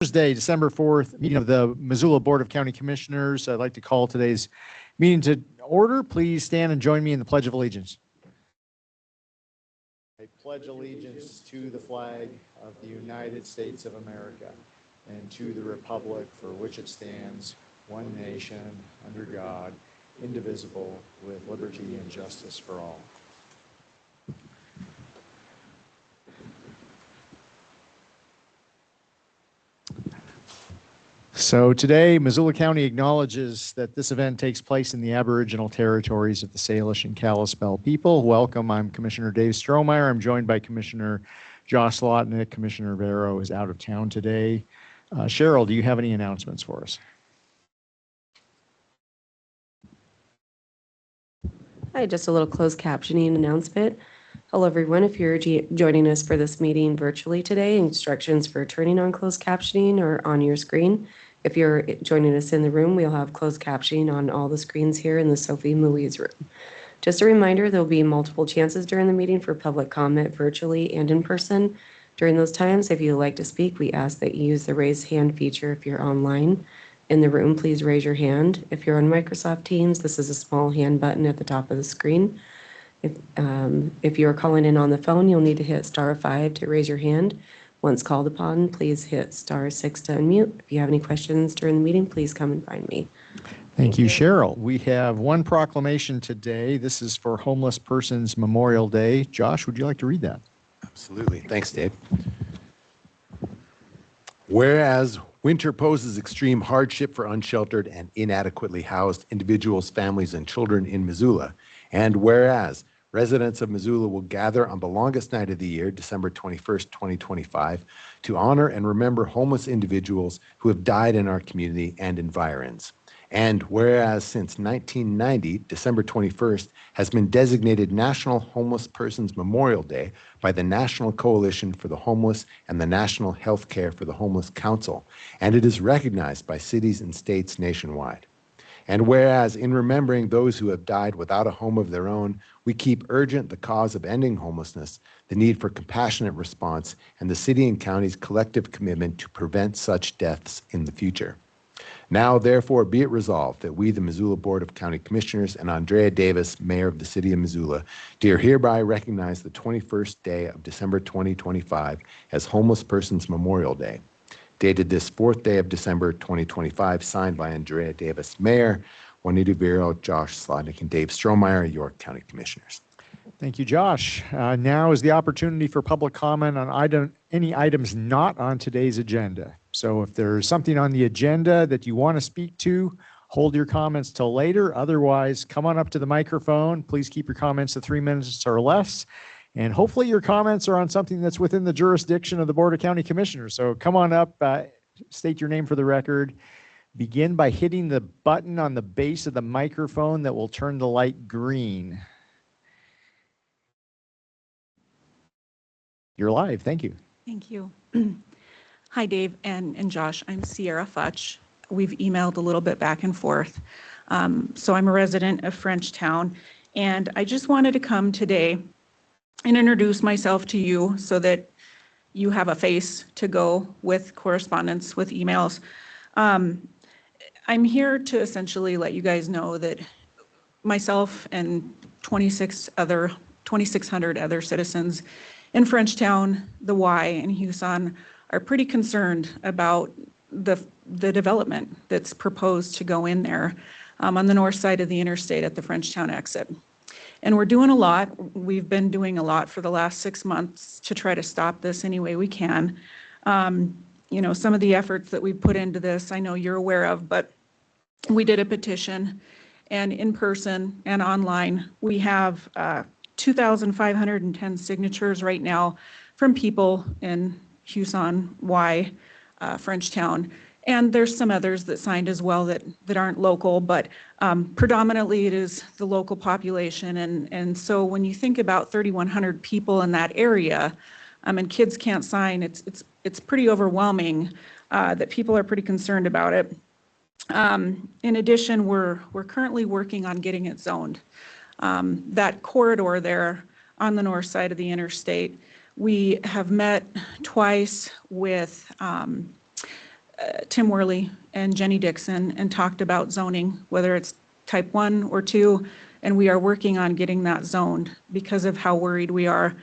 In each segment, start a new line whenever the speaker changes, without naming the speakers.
Thursday, December 4th, meeting of the Missoula Board of County Commissioners. I'd like to call today's meeting to order. Please stand and join me in the Pledge of Allegiance. I pledge allegiance to the flag of the United States of America and to the republic for which it stands, one nation, under God, indivisible, with liberty and justice for all. So today, Missoula County acknowledges that this event takes place in the Aboriginal territories of the Salish and Kalispel people. Welcome, I'm Commissioner Dave Strohmeyer. I'm joined by Commissioner Josh Slotnick. Commissioner Vero is out of town today. Cheryl, do you have any announcements for us?
Hi, just a little closed captioning announcement. Hello, everyone. If you're joining us for this meeting virtually today, instructions for turning on closed captioning are on your screen. If you're joining us in the room, we'll have closed captioning on all the screens here in the Sophie Louise room. Just a reminder, there'll be multiple chances during the meeting for public comment virtually and in person. During those times, if you'd like to speak, we ask that you use the raise hand feature if you're online. In the room, please raise your hand. If you're on Microsoft Teams, this is a small hand button at the top of the screen. If you're calling in on the phone, you'll need to hit *5 to raise your hand. Once called upon, please hit *6 to unmute. If you have any questions during the meeting, please come and find me.
Thank you, Cheryl. We have one proclamation today. This is for Homeless Persons Memorial Day. Josh, would you like to read that?
Absolutely. Thanks, Dave. Whereas winter poses extreme hardship for unsheltered and inadequately housed individuals, families, and children in Missoula, and whereas residents of Missoula will gather on the longest night of the year, December 21st, 2025, to honor and remember homeless individuals who have died in our community and environs. And whereas since 1990, December 21st has been designated National Homeless Persons Memorial Day by the National Coalition for the Homeless and the National Healthcare for the Homeless Council, and it is recognized by cities and states nationwide. And whereas in remembering those who have died without a home of their own, we keep urgent the cause of ending homelessness, the need for compassionate response, and the city and county's collective commitment to prevent such deaths in the future. Now, therefore, be it resolved that we, the Missoula Board of County Commissioners, and Andrea Davis, Mayor of the City of Missoula, do hereby recognize the 21st day of December 2025 as Homeless Persons Memorial Day. Dated this 4th day of December 2025, signed by Andrea Davis, Mayor, Juanita Vero, Josh Slotnick, and Dave Strohmeyer, York County Commissioners.
Thank you, Josh. Now is the opportunity for public comment on any items not on today's agenda. So if there's something on the agenda that you want to speak to, hold your comments till later. Otherwise, come on up to the microphone. Please keep your comments to 3 minutes or less. And hopefully your comments are on something that's within the jurisdiction of the Board of County Commissioners. So come on up, state your name for the record. Begin by hitting the button on the base of the microphone that will turn the light green. You're live. Thank you.
Thank you. Hi, Dave and Josh. I'm Sierra Futch. We've emailed a little bit back and forth. So I'm a resident of Frenchtown, and I just wanted to come today and introduce myself to you so that you have a face to go with correspondence, with emails. I'm here to essentially let you guys know that myself and 2,600 other citizens in Frenchtown, the Y, and Huson are pretty concerned about the development that's proposed to go in there on the north side of the interstate at the Frenchtown exit. And we're doing a lot. We've been doing a lot for the last 6 months to try to stop this any way we can. You know, some of the efforts that we put into this, I know you're aware of, but we did a petition, and in person and online, we have 2,510 signatures right now from people in Huson, Y, Frenchtown. And there's some others that signed as well that aren't local, but predominantly it is the local population. And so when you think about 3,100 people in that area, and kids can't sign, it's pretty overwhelming that people are pretty concerned about it. In addition, we're currently working on getting it zoned. That corridor there on the north side of the interstate, we have met twice with Tim Worley and Jenny Dixon and talked about zoning, whether it's type 1 or 2, and we are working on getting that zoned because of how worried we are.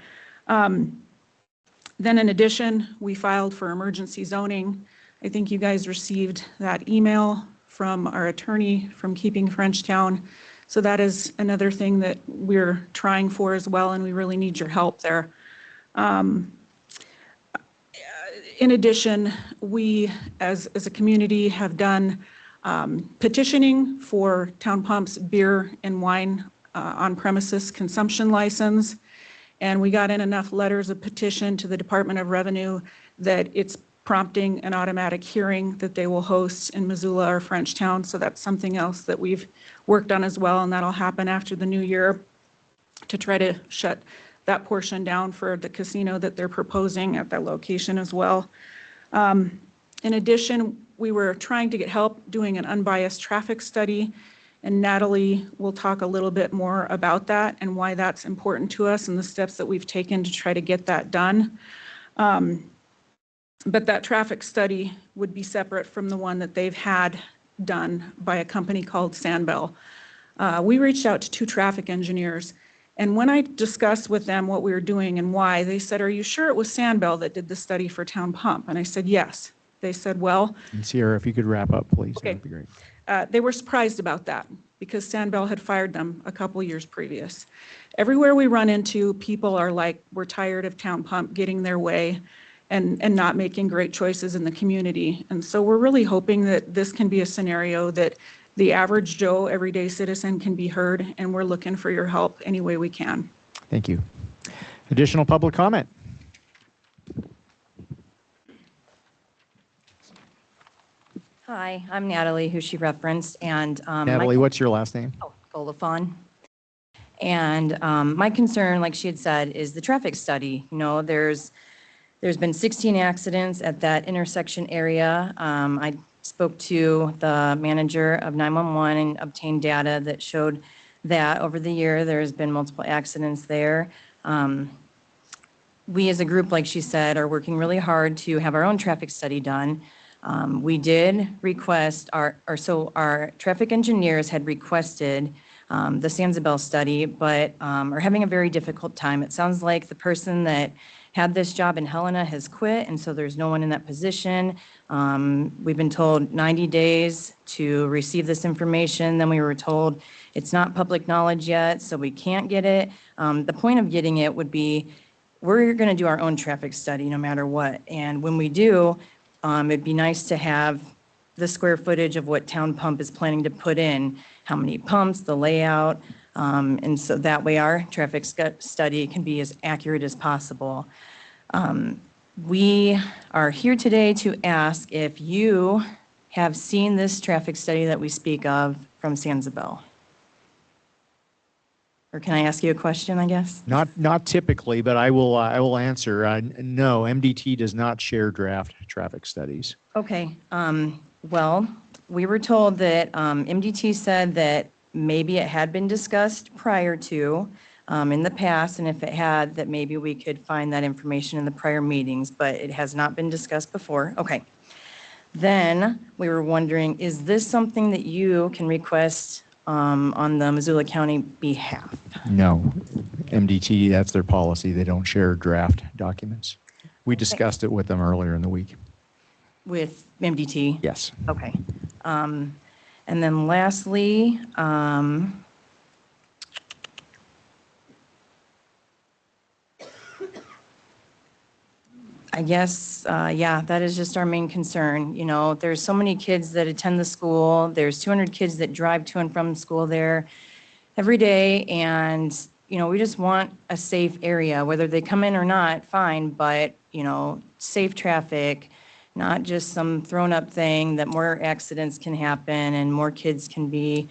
Then in addition, we filed for emergency zoning. I think you guys received that email from our attorney from Keeping Frenchtown. So that is another thing that we're trying for as well, and we really need your help there. In addition, we as a community have done petitioning for Town Pump's beer and wine on-premises consumption license. And we got in enough letters of petition to the Department of Revenue that it's prompting an automatic hearing that they will host in Missoula or Frenchtown. So that's something else that we've worked on as well, and that'll happen after the new year to try to shut that portion down for the casino that they're proposing at that location as well. In addition, we were trying to get help doing an unbiased traffic study, and Natalie will talk a little bit more about that and why that's important to us and the steps that we've taken to try to get that done. But that traffic study would be separate from the one that they've had done by a company called Sandbell. We reached out to 2 traffic engineers, and when I discussed with them what we were doing and why, they said, "Are you sure it was Sandbell that did the study for Town Pump?" And I said, "Yes." They said, "Well..."
And Sierra, if you could wrap up, please,
Okay.
that'd be great.
They were surprised about that because Sandbell had fired them a couple years previous. Everywhere we run into, people are like, "We're tired of Town Pump getting their way and not making great choices in the community." And so we're really hoping that this can be a scenario that the average Joe, everyday citizen can be heard, and we're looking for your help any way we can.
Thank you. Additional public comment?
Hi, I'm Natalie, who she referenced, and
Natalie, what's your last name?
Golafon. And my concern, like she had said, is the traffic study. You know, there's been 16 accidents at that intersection area. I spoke to the manager of 911 and obtained data that showed that over the year there's been multiple accidents there. We as a group, like she said, are working really hard to have our own traffic study done. We did request our traffic engineers had requested the Sanzabel study, but are having a very difficult time. It sounds like the person that had this job in Helena has quit, and so there's no one in that position. We've been told 90 days to receive this information. Then we were told it's not public knowledge yet, so we can't get it. The point of getting it would be we're going to do our own traffic study no matter what. And when we do, it'd be nice to have the square footage of what Town Pump is planning to put in, how many pumps, the layout, and so that way our traffic study can be as accurate as possible. We are here today to ask if you have seen this traffic study that we speak of from Sanzabel. Or can I ask you a question, I guess?
Not typically, but I will answer. No, MDT does not share draft traffic studies.
Okay. Well, we were told that MDT said that maybe it had been discussed prior to in the past, and if it had, that maybe we could find that information in the prior meetings, but it has not been discussed before. Okay. Then we were wondering, is this something that you can request on the Missoula County behalf?
No, MDT, that's their policy. They don't share draft documents. We discussed it with them earlier in the week.
With MDT?
Yes.
Okay. And then lastly, I guess, yeah, that is just our main concern. You know, there's so many kids that attend the school. There's 200 kids that drive to and from school there every day. And, you know, we just want a safe area, whether they come in or not, fine, but, you know, safe traffic, not just some thrown up thing that more accidents can happen and more kids can be,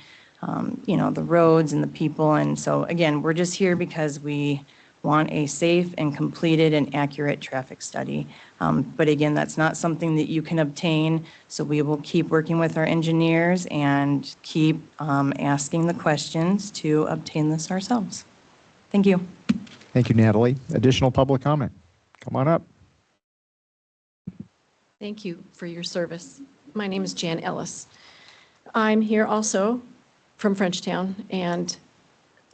you know, the roads and the people. And so, again, we're just here because we want a safe and completed and accurate traffic study. But again, that's not something that you can obtain. So we will keep working with our engineers and keep asking the questions to obtain this ourselves. Thank you.
Thank you, Natalie. Additional public comment? Come on up.
Thank you for your service. My name is Jan Ellis. I'm here also from Frenchtown, and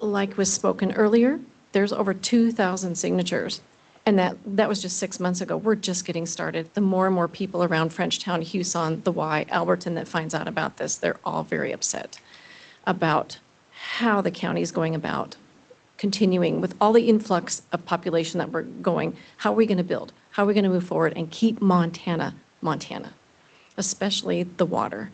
like was spoken earlier, there's over 2,000 signatures, and that was just 6 months ago. We're just getting started. The more and more people around Frenchtown, Huson, the Y, Alberton that finds out about this, they're all very upset about how the county is going about continuing with all the influx of population that we're going. How are we going to build? How are we going to move forward and keep Montana, especially the water?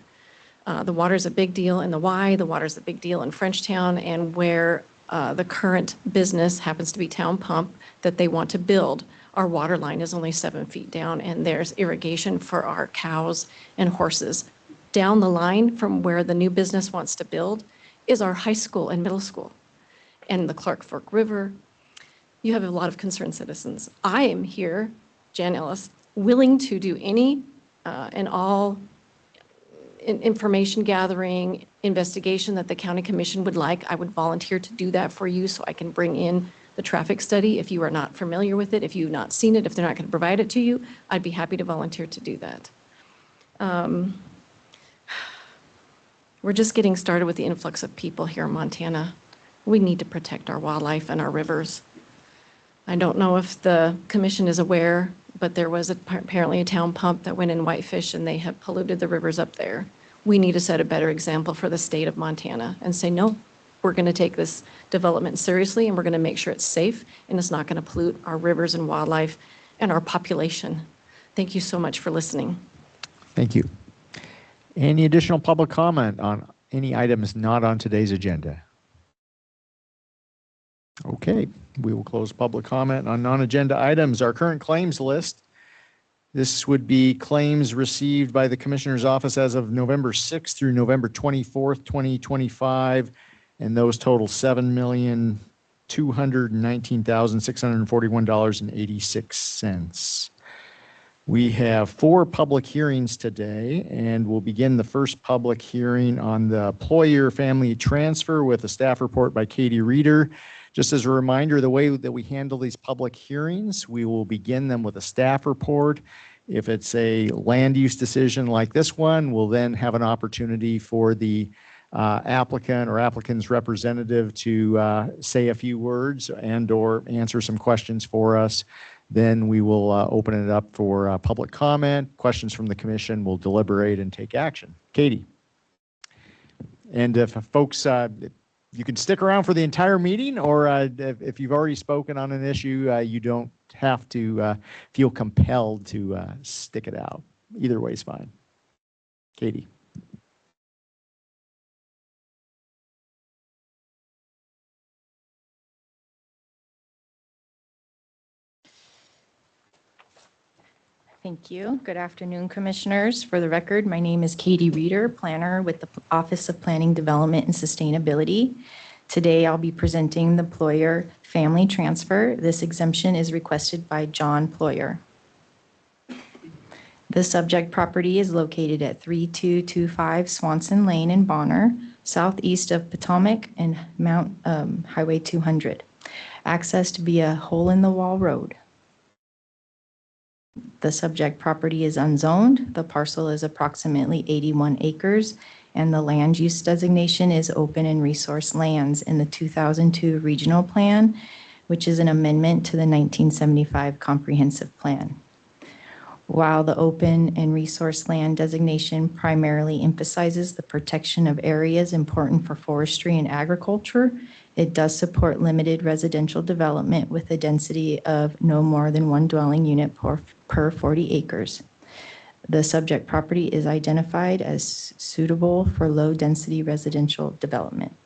The water is a big deal in the Y, the water is a big deal in Frenchtown, and where the current business happens to be Town Pump that they want to build. Our water line is only 7 feet down, and there's irrigation for our cows and horses. Down the line from where the new business wants to build is our high school and middle school and the Clark Fork River. You have a lot of concerned citizens. I am here, Jan Ellis, willing to do any and all information gathering, investigation that the county commission would like. I would volunteer to do that for you so I can bring in the traffic study. If you are not familiar with it, if you've not seen it, if they're not going to provide it to you, I'd be happy to volunteer to do that. We're just getting started with the influx of people here in Montana. We need to protect our wildlife and our rivers. I don't know if the commission is aware, but there was apparently a town pump that went in Whitefish, and they have polluted the rivers up there. We need to set a better example for the state of Montana and say, no, we're going to take this development seriously, and we're going to make sure it's safe and it's not going to pollute our rivers and wildlife and our population. Thank you so much for listening.
Thank you. Any additional public comment on any items not on today's agenda? Okay, we will close public comment on non-agenda items. Our current claims list. This would be claims received by the Commissioner's Office as of November 6th through November 24th, 2025, and those total $7,219,641.86. We have 4 public hearings today, and we'll begin the first public hearing on the employer family transfer with a staff report by Katie Reeder. Just as a reminder, the way that we handle these public hearings, we will begin them with a staff report. If it's a land use decision like this one, we'll then have an opportunity for the applicant or applicant's representative to say a few words and or answer some questions for us. Then we will open it up for public comment, questions from the commission. We'll deliberate and take action. Katie. And if folks, you can stick around for the entire meeting, or if you've already spoken on an issue, you don't have to feel compelled to stick it out. Either way is fine. Katie.
Thank you. Good afternoon, Commissioners. For the record, my name is Katie Reeder, planner with the Office of Planning, Development, and Sustainability. Today, I'll be presenting the Ployer family transfer. This exemption is requested by John Ployer. The subject property is located at 3225 Swanson Lane in Bonner, southeast of Potomac and Mount Highway 200, accessed via hole-in-the-wall road. The subject property is unzoned. The parcel is approximately 81 acres, and the land use designation is open and resource lands in the 2002 regional plan, which is an amendment to the 1975 comprehensive plan. While the open and resource land designation primarily emphasizes the protection of areas important for forestry and agriculture, it does support limited residential development with a density of no more than 1 dwelling unit per 40 acres. The subject property is identified as suitable for low-density residential development.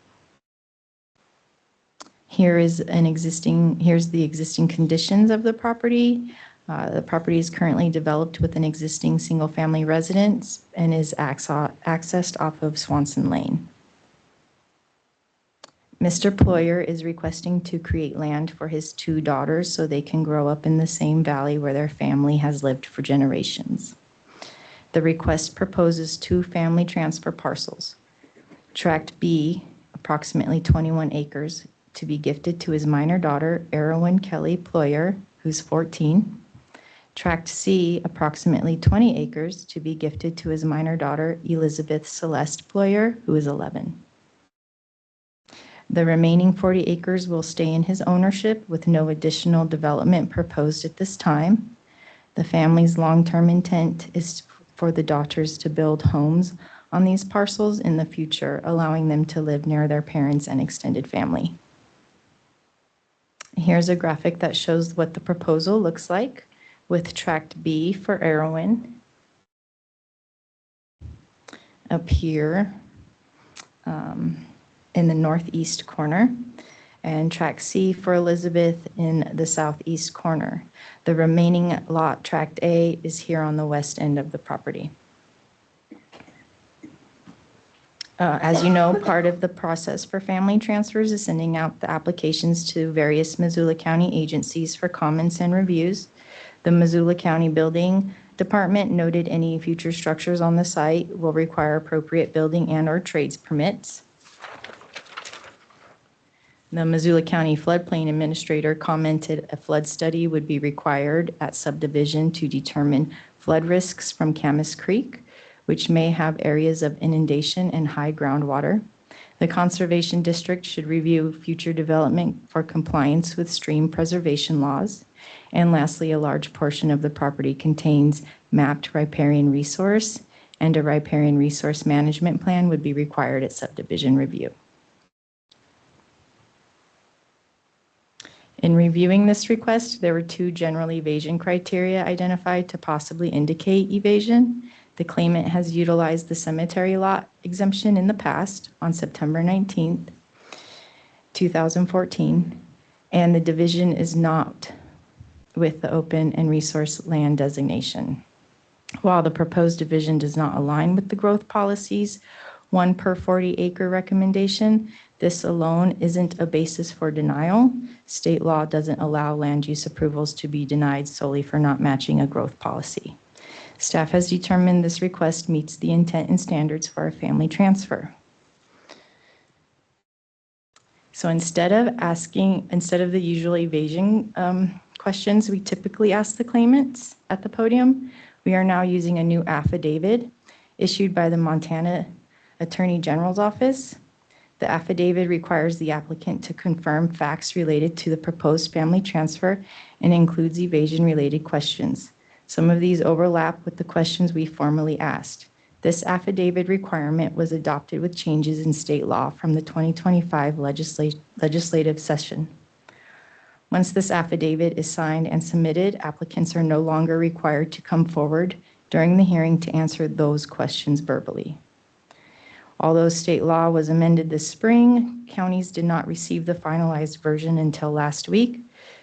Here's the existing conditions of the property. The property is currently developed with an existing single-family residence and is accessed off of Swanson Lane. Mr. Ployer is requesting to create land for his 2 daughters so they can grow up in the same valley where their family has lived for generations. The request proposes 2 family transfer parcels. Tract B, approximately 21 acres, to be gifted to his minor daughter, Erwin Kelly Ployer, who's 14.
Tract C, approximately 20 acres, to be gifted to his minor daughter, Elizabeth Celeste Ployer, who is 11. The remaining 40 acres will stay in his ownership with no additional development proposed at this time. The family's long-term intent is for the daughters to build homes on these parcels in the future, allowing them to live near their parents and extended family. Here's a graphic that shows what the proposal looks like with Tract B for Erwin up here in the northeast corner, and Tract C for Elizabeth in the southeast corner. The remaining lot, Tract A, is here on the west end of the property. As you know, part of the process for family transfers is sending out the applications to various Missoula County agencies for comments and reviews. The Missoula County Building Department noted any future structures on the site will require appropriate building and/or trades permits. The Missoula County Floodplain Administrator commented a flood study would be required at subdivision to determine flood risks from Camas Creek, which may have areas of inundation and high groundwater. The Conservation District should review future development for compliance with stream preservation laws. And lastly, a large portion of the property contains mapped riparian resource, and a riparian resource management plan would be required at subdivision review. In reviewing this request, there were 2 general evasion criteria identified to possibly indicate evasion. The claimant has utilized the cemetery lot exemption in the past on September 19th, 2014, and the division is not with the open and resource land designation. While the proposed division does not align with the growth policies 1 per 40 acre recommendation, this alone isn't a basis for denial. State law doesn't allow land use approvals to be denied solely for not matching a growth policy. Staff has determined this request meets the intent and standards for a family transfer. So instead of the usual evasion questions we typically ask the claimants at the podium, we are now using a new affidavit issued by the Montana Attorney General's Office. The affidavit requires the applicant to confirm facts related to the proposed family transfer and includes evasion-related questions. Some of these overlap with the questions we formally asked. This affidavit requirement was adopted with changes in state law from the 2025 legislative session. Once this affidavit is signed and submitted, applicants are no longer required to come forward during the hearing to answer those questions verbally. Although state law was amended this spring, counties did not receive the finalized version until last week.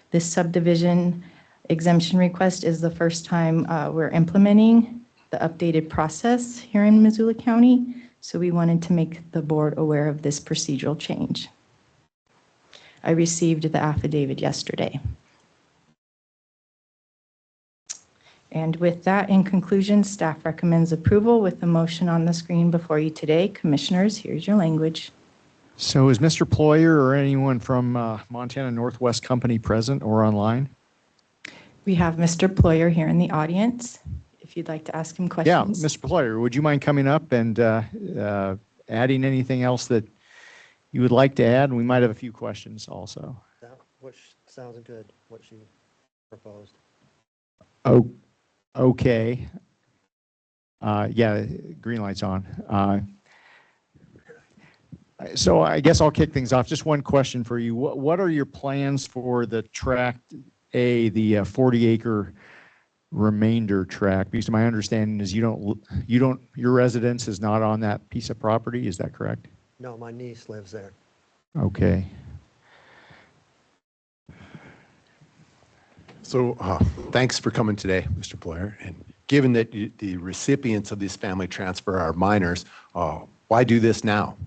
This subdivision exemption request is the first time we're implementing the updated process here in Missoula County, so we wanted to make the board aware of this procedural change. I received the affidavit yesterday. And with that, in conclusion, staff recommends approval with the motion on the screen before you today. Commissioners, here's your language.
So is Mr. Ployer or anyone from Montana Northwest Company present or online?
We have Mr. Ployer here in the audience, if you'd like to ask him questions.
Yeah, Mr. Ployer, would you mind coming up and adding anything else that you would like to add? We might have a few questions also.
Which sounds good, what she proposed.
Oh, okay. Yeah, green light's on. So I guess I'll kick things off. Just one question for you. What are your plans for the Tract A, the 40-acre remainder tract? Because my understanding is your residence is not on that piece of property. Is that correct?
No, my niece lives there.
Okay.
So thanks for coming today, Mr. Ployer. And given that the recipients of this family transfer are minors, why do this now?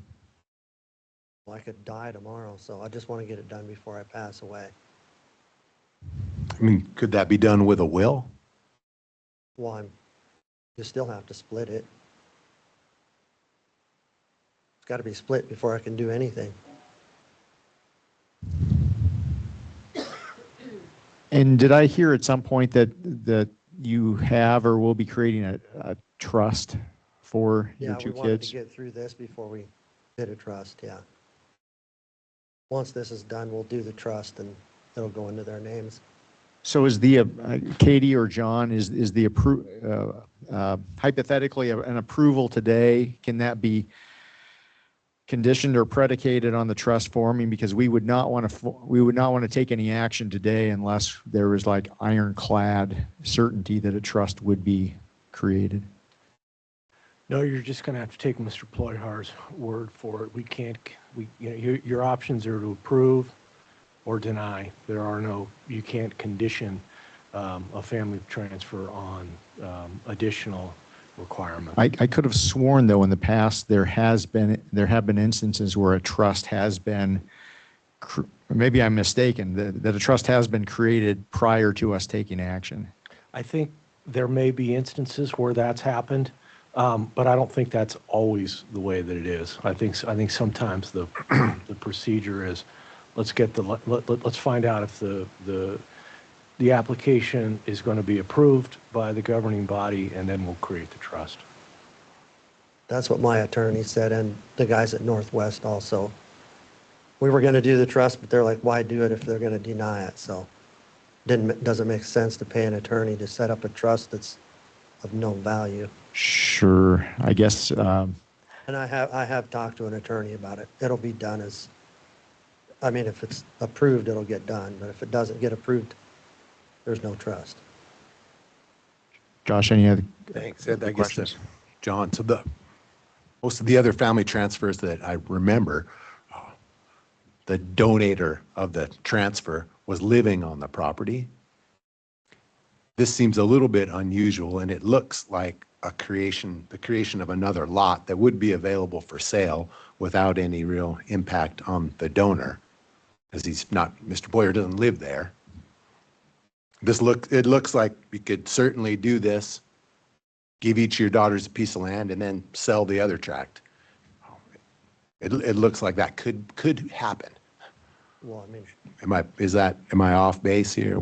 Well, I could die tomorrow, so I just want to get it done before I pass away.
I mean, could that be done with a will?
Well, you still have to split it. It's got to be split before I can do anything.
And did I hear at some point that you have or will be creating a trust for your
Yeah, we
two
wanted
kids?
to get through this before we did a trust, yeah. Once this is done, we'll do the trust and it'll go into their names.
So is the, Katie or John, is the hypothetically an approval today, can that be conditioned or predicated on the trust forming? Because we would not want to take any action today unless there was like ironclad certainty that a trust would be created.
No, you're just going to have to take Mr. Ployhar's word for it. We can't, your options are to approve or deny. There are no, you can't condition a family transfer on additional requirements.
I could have sworn though in the past there have been instances where a trust has been, maybe I'm mistaken, that a trust has been created prior to us taking action.
I think there may be instances where that's happened, but I don't think that's always the way that it is. I think sometimes the procedure is, let's find out if the application is going to be approved by the governing body, and then we'll create the trust.
That's what my attorney said, and the guys at Northwest also. We were going to do the trust, but they're like, why do it if they're going to deny it? So doesn't make sense to pay an attorney to set up a trust that's of no value.
Sure, I guess.
And I have talked to an attorney about it. It'll be done if it's approved, it'll get done. But if it doesn't get approved, there's no trust.
Josh, any other
Thanks. I guess
questions?
John, so most of the other family transfers that I remember, the donator of the transfer was living on the property. This seems a little bit unusual, and it looks like the creation of another lot that would be available for sale without any real impact on the donor, because Mr. Boyer doesn't live there. It looks like you could certainly do this, give each of your daughters a piece of land, and then sell the other tract. It looks like that could happen.
Well, I mean,
Am I off base here?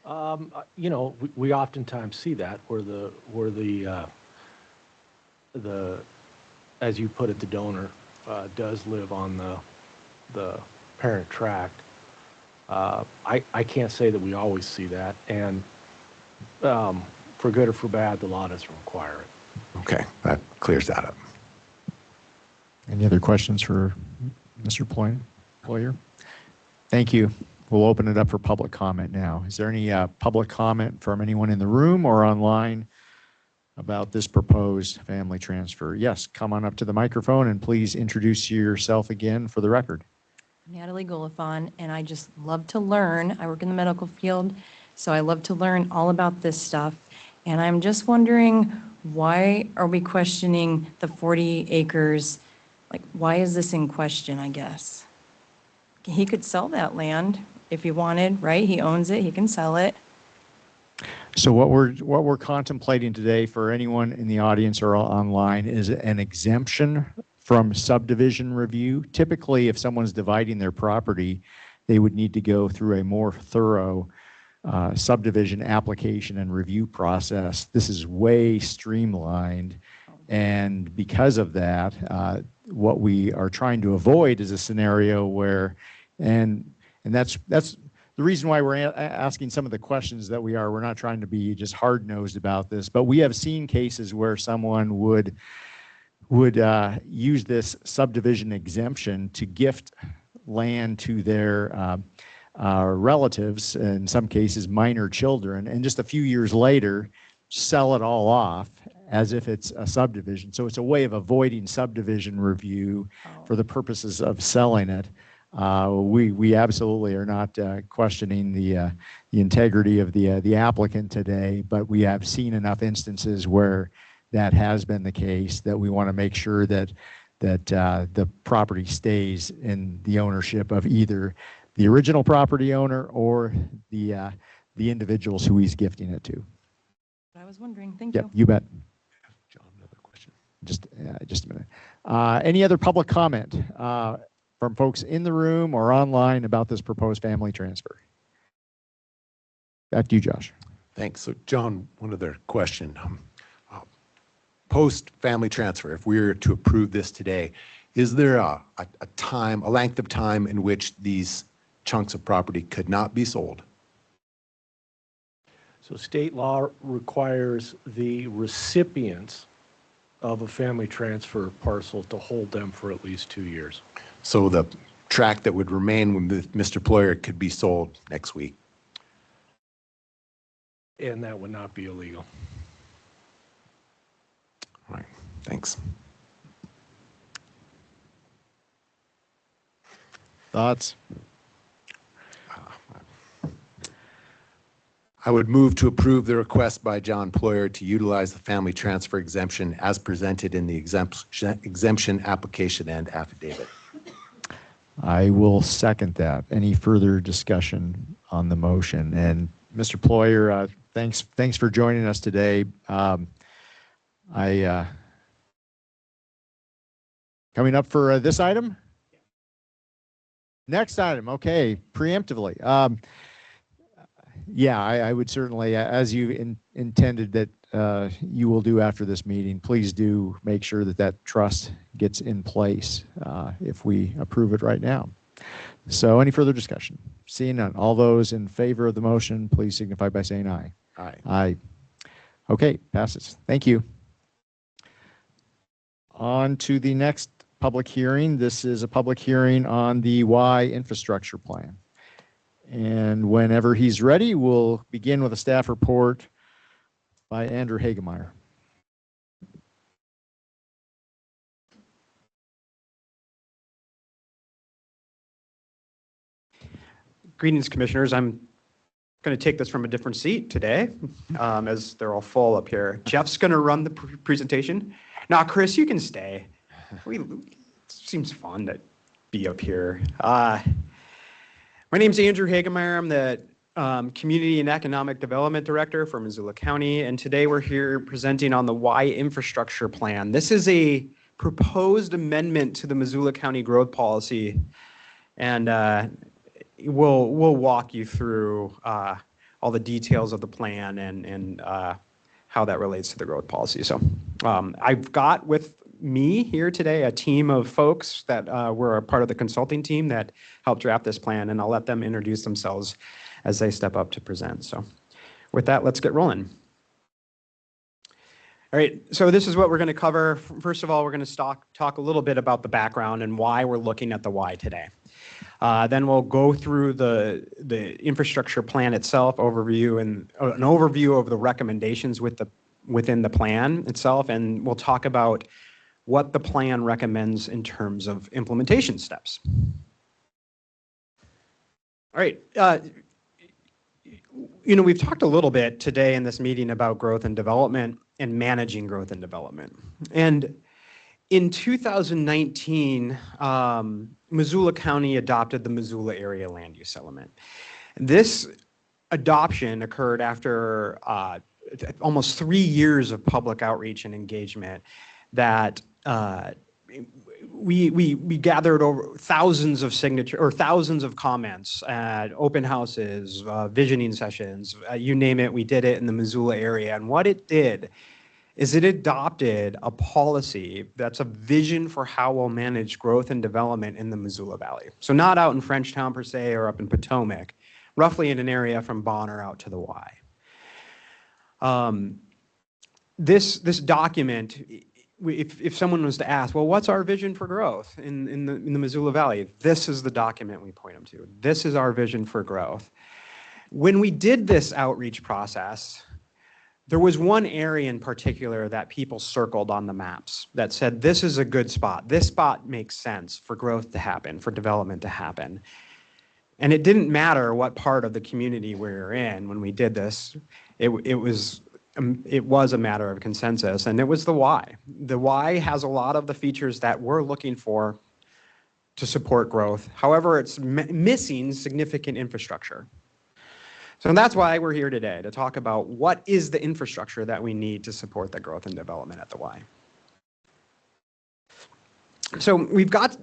We oftentimes see that where the as you put it, the donor does live on the parent tract. I can't say that we always see that, and for good or for bad, the law doesn't require it.
Okay, that clears that up.
Any other questions for Mr. Ployer? Thank you. We'll open it up for public comment now. Is there any public comment from anyone in the room or online about this proposed family transfer? Yes, come on up to the microphone and please introduce yourself again for the record.
Natalie Golifon, and I just love to learn. I work in the medical field, so I love to learn all about this stuff. And I'm just wondering, why are we questioning the 40 acres? Like, why is this in question, I guess? He could sell that land if he wanted, right? He owns it, he can sell it.
So what we're contemplating today for anyone in the audience or online is an exemption from subdivision review. Typically, if someone's dividing their property, they would need to go through a more thorough subdivision application and review process. This is way streamlined, and because of that, what we are trying to avoid is a scenario where, and that's the reason why we're asking some of the questions that we are. We're not trying to be just hard-nosed about this, but we have seen cases where someone would use this subdivision exemption to gift land to their relatives, in some cases minor children, and just a few years later sell it all off as if it's a subdivision. So it's a way of avoiding subdivision review for the purposes of selling it. We absolutely are not questioning the integrity of the applicant today, but we have seen enough instances where that has been the case that we want to make sure that the property stays in the ownership of either the original property owner or the individuals who he's gifting it to.
I was wondering, thank
Yep,
you.
you bet.
John, another question.
Just a minute. Any other public comment from folks in the room or online about this proposed family transfer? Back to you, Josh.
Thanks. So John, one other question. Post-family transfer, if we were to approve this today, is there a length of time in which these chunks of property could not be sold?
So state law requires the recipients of a family transfer parcel to hold them for at least 2 years.
So the tract that would remain with Mr. Ployer could be sold next week?
And that would not be illegal.
All right, thanks.
Thoughts?
I would move to approve the request by John Ployer to utilize the family transfer exemption as presented in the exemption application and affidavit.
I will second that. Any further discussion on the motion? And Mr. Ployer, thanks for joining us today. Coming up for this item? Next item, okay, preemptively. Yeah, I would certainly, as you intended that you will do after this meeting, please do make sure that that trust gets in place if we approve it right now. So any further discussion? Seeing none, all those in favor of the motion, please signify by saying aye.
Aye.
Aye. Okay, passes. Thank you. On to the next public hearing. This is a public hearing on the Y infrastructure plan. And whenever he's ready, we'll begin with a staff report by Andrew Hagemeyer.
Greetings, Commissioners. I'm going to take this from a different seat today, as they're all full up here. Jeff's going to run the presentation. Now, Chris, you can stay. It seems fun to be up here. My name is Andrew Hagemeyer. I'm the Community and Economic Development Director for Missoula County, and today we're here presenting on the Y Infrastructure Plan. This is a proposed amendment to the Missoula County Growth Policy, and we'll walk you through all the details of the plan and how that relates to the growth policy. So I've got with me here today a team of folks that were a part of the consulting team that helped draft this plan, and I'll let them introduce themselves as they step up to present. So with that, let's get rolling. All right, so this is what we're going to cover. First of all, we're going to talk a little bit about the background and why we're looking at the Y today. Then we'll go through the infrastructure plan itself, overview, and an overview of the recommendations within the plan itself, and we'll talk about what the plan recommends in terms of implementation steps. All right, we've talked a little bit today in this meeting about growth and development and managing growth and development. And in 2019, Missoula County adopted the Missoula Area Land Use Element. This adoption occurred after almost 3 years of public outreach and engagement that we gathered over thousands of signatures or thousands of comments at open houses, visioning sessions, you name it, we did it in the Missoula area. And what it did is it adopted a policy that's a vision for how we'll manage growth and development in the Missoula Valley. So not out in Frenchtown per se or up in Potomac, roughly in an area from Bonner out to the Y. This document, if someone was to ask, well, what's our vision for growth in the Missoula Valley? This is the document we point them to. This is our vision for growth. When we did this outreach process, there was one area in particular that people circled on the maps that said, this is a good spot. This spot makes sense for growth to happen, for development to happen. And it didn't matter what part of the community we were in when we did this. It was a matter of consensus, and it was the Y. The Y has a lot of the features that we're looking for to support growth. However, it's missing significant infrastructure. So that's why we're here today, to talk about what is the infrastructure that we need to support the growth and development at the Y. So we've got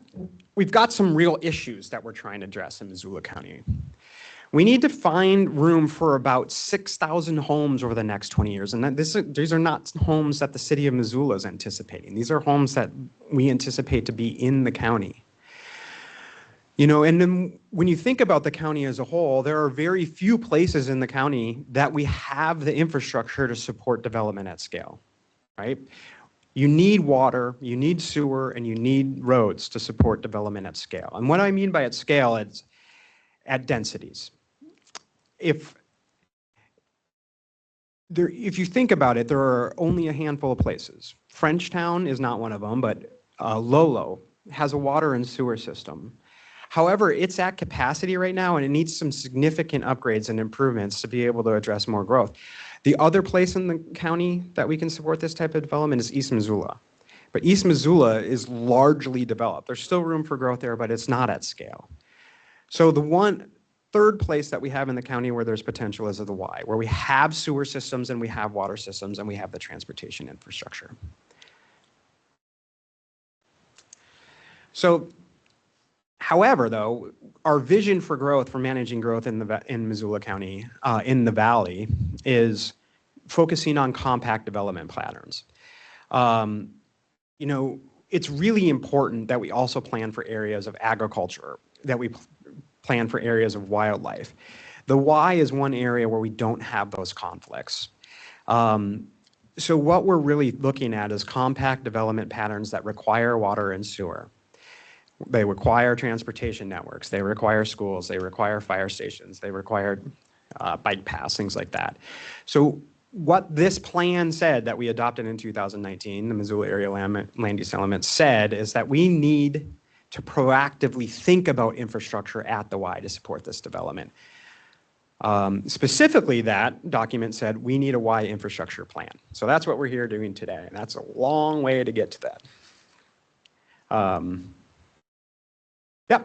some real issues that we're trying to address in Missoula County. We need to find room for about 6,000 homes over the next 20 years. And these are not homes that the city of Missoula is anticipating. These are homes that we anticipate to be in the county. You know, and then when you think about the county as a whole, there are very few places in the county that we have the infrastructure to support development at scale, right? You need water, you need sewer, and you need roads to support development at scale. And what I mean by at scale is at densities. If you think about it, there are only a handful of places. Frenchtown is not one of them, but Lolo has a water and sewer system. However, it's at capacity right now, and it needs some significant upgrades and improvements to be able to address more growth. The other place in the county that we can support this type of development is East Missoula. But East Missoula is largely developed. There's still room for growth there, but it's not at scale. So the third place that we have in the county where there's potential is the Y, where we have sewer systems and we have water systems and we have the transportation infrastructure. So, however, though, our vision for growth, for managing growth in Missoula County, in the Valley, is focusing on compact development patterns. You know, it's really important that we also plan for areas of agriculture, that we plan for areas of wildlife. The Y is one area where we don't have those conflicts. So what we're really looking at is compact development patterns that require water and sewer. They require transportation networks, they require schools, they require fire stations, they require bike paths, things like that. So what this plan said that we adopted in 2019, the Missoula Area Land Use Element said, is that we need to proactively think about infrastructure at the Y to support this development. Specifically, that document said we need a Y infrastructure plan. So that's what we're here doing today, and that's a long way to get to that. Yeah.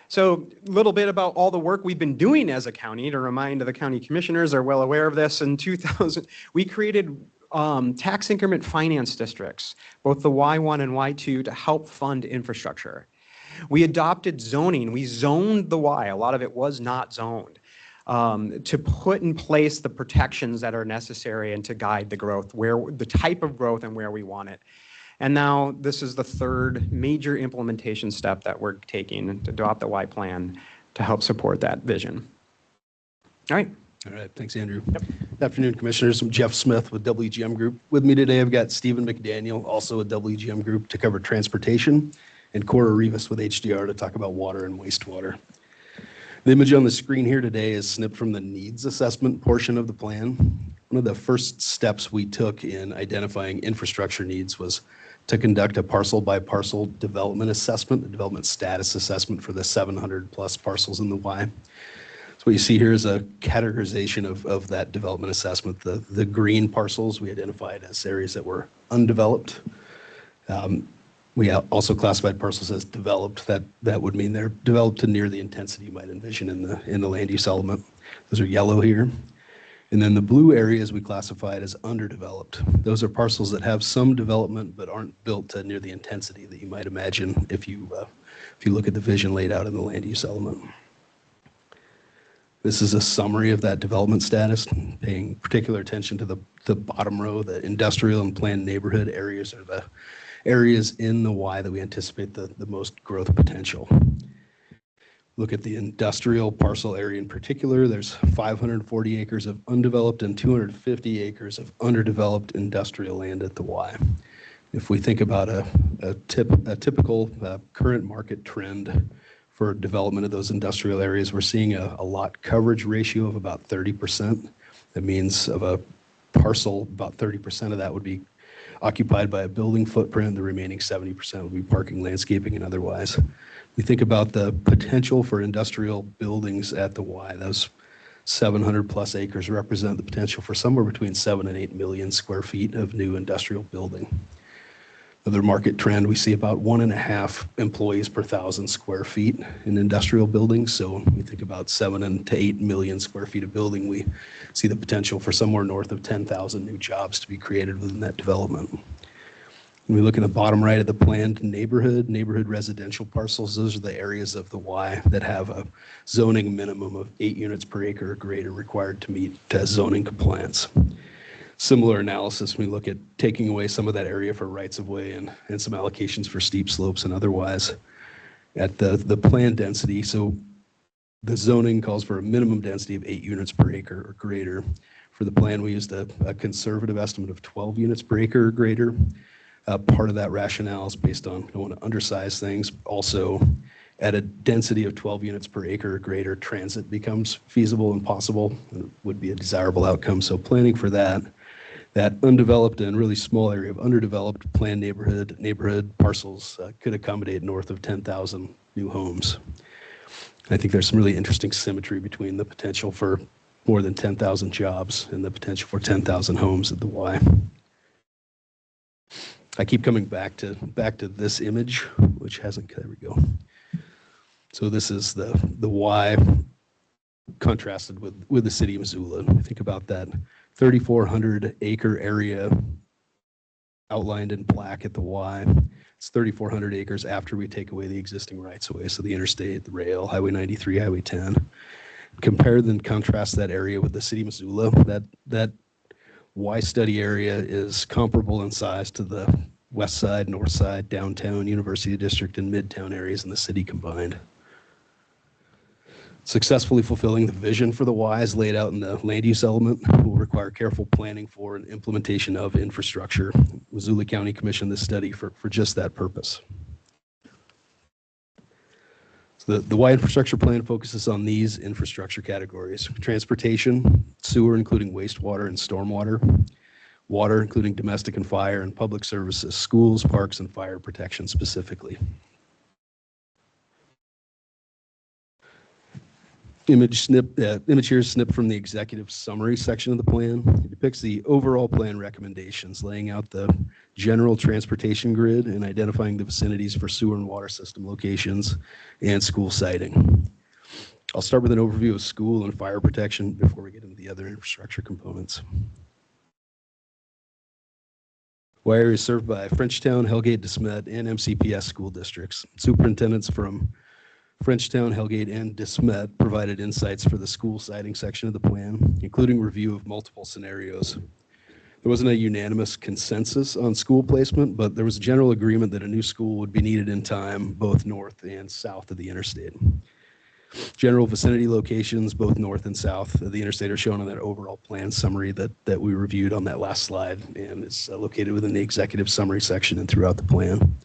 So a little bit about all the work we've been doing as a county. To remind the county commissioners are well aware of this. In 2000, we created tax increment finance districts, both the Y1 and Y2, to help fund infrastructure. We adopted zoning. We zoned the Y. A lot of it was not zoned, to put in place the protections that are necessary and to guide the growth, the type of growth and where we want it. And now this is the third major implementation step that we're taking to adopt the Y plan to help support that vision. All right.
All right. Thanks, Andrew. Yep. Good afternoon, Commissioners. I'm Jeff Smith with WGM Group. With me today, I've got Stephen McDaniel, also with WGM Group, to cover transportation, and Cora Rivas with HDR to talk about water and wastewater. The image on the screen here today is snipped from the needs assessment portion of the plan. One of the first steps we took in identifying infrastructure needs was to conduct a parcel by parcel development assessment, a development status assessment for the 700 plus parcels in the Y. So what you see here is a categorization of that development assessment. The green parcels we identified as areas that were undeveloped. We also classified parcels as developed. That would mean they're developed to near the intensity you might envision in the land use element. Those are yellow here. And then the blue areas we classified as underdeveloped. Those are parcels that have some development but aren't built to near the intensity that you might imagine if you look at the vision laid out in the land use element. This is a summary of that development status, paying particular attention to the bottom row. The industrial and planned neighborhood areas are the areas in the Y that we anticipate the most growth potential. Look at the industrial parcel area in particular. There's 540 acres of undeveloped and 250 acres of underdeveloped industrial land at the Y. If we think about a typical current market trend for development of those industrial areas, we're seeing a lot coverage ratio of about 30%. That means of a parcel, about 30% of that would be occupied by a building footprint. The remaining 70% would be parking, landscaping, and otherwise. We think about the potential for industrial buildings at the Y. Those 700 plus acres represent the potential for somewhere between 7 and 8 million square feet of new industrial building. Another market trend, we see about 1.5 employees per 1,000 square feet in industrial buildings. So when we think about 7 to 8 million square feet of building, we see the potential for somewhere north of 10,000 new jobs to be created within that development. When we look in the bottom right of the planned neighborhood residential parcels, those are the areas of the Y that have a zoning minimum of 8 units per acre or greater required to meet zoning compliance. Similar analysis when we look at taking away some of that area for rights of way and some allocations for steep slopes and otherwise at the planned density. So the zoning calls for a minimum density of 8 units per acre or greater. For the plan, we used a conservative estimate of 12 units per acre or greater. Part of that rationale is based on don't want to undersize things. Also, at a density of 12 units per acre or greater, transit becomes feasible and possible and would be a desirable outcome. So planning for that undeveloped and really small area of underdeveloped planned neighborhood parcels could accommodate north of 10,000 new homes. I think there's some really interesting symmetry between the potential for more than 10,000 jobs and the potential for 10,000 homes at the Y. I keep coming back to this image, which hasn't, there we go. So this is the Y contrasted with the city of Missoula. Think about that 3,400 acre area outlined in black at the Y. It's 3,400 acres after we take away the existing rights of way. So the interstate, the rail, Highway 93, Highway 10. Compare and contrast that area with the city of Missoula. That Y study area is comparable in size to the west side, north side, downtown, University District, and midtown areas in the city combined. Successfully fulfilling the vision for the Y as laid out in the land use element will require careful planning for and implementation of infrastructure. Missoula County commissioned this study for just that purpose. So the Y infrastructure plan focuses on these infrastructure categories: transportation, sewer, including wastewater and stormwater, water, including domestic and fire, and public services, schools, parks, and fire protection specifically. Image here is snipped from the executive summary section of the plan. It depicts the overall plan recommendations, laying out the general transportation grid and identifying the vicinities for sewer and water system locations and school siting. I'll start with an overview of school and fire protection before we get into the other infrastructure components. Y area is served by Frenchtown, Hellgate, DeSmet, and MCPS school districts. Superintendents from Frenchtown, Hellgate, and DeSmet provided insights for the school siting section of the plan, including review of multiple scenarios. There wasn't a unanimous consensus on school placement, but there was a general agreement that a new school would be needed in time, both north and south of the interstate. General vicinity locations, both north and south of the interstate, are shown on that overall plan summary that we reviewed on that last slide, and is located within the executive summary section and throughout the plan.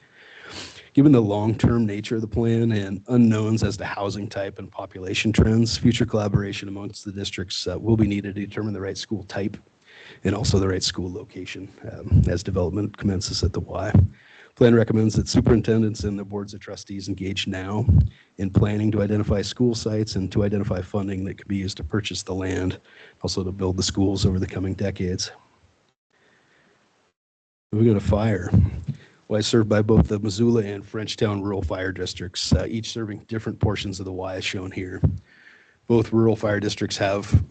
Given the long-term nature of the plan and unknowns as to housing type and population trends, future collaboration amongst the districts will be needed to determine the right school type and also the right school location as development commences at the Y. Plan recommends that superintendents and the boards of trustees engage now in planning to identify school sites and to identify funding that could be used to purchase the land, also to build the schools over the coming decades. We go to fire. Y is served by both the Missoula and Frenchtown rural fire districts, each serving different portions of the Y as shown here. Both rural fire districts have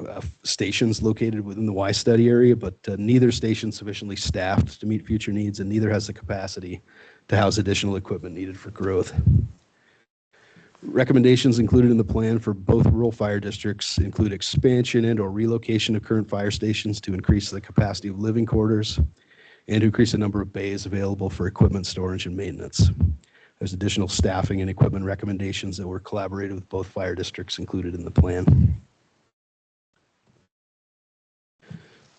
stations located within the Y study area, but neither station is sufficiently staffed to meet future needs, and neither has the capacity to house additional equipment needed for growth. Recommendations included in the plan for both rural fire districts include expansion and/or relocation of current fire stations to increase the capacity of living quarters and to increase the number of bays available for equipment storage and maintenance. There's additional staffing and equipment recommendations that were collaborated with both fire districts included in the plan.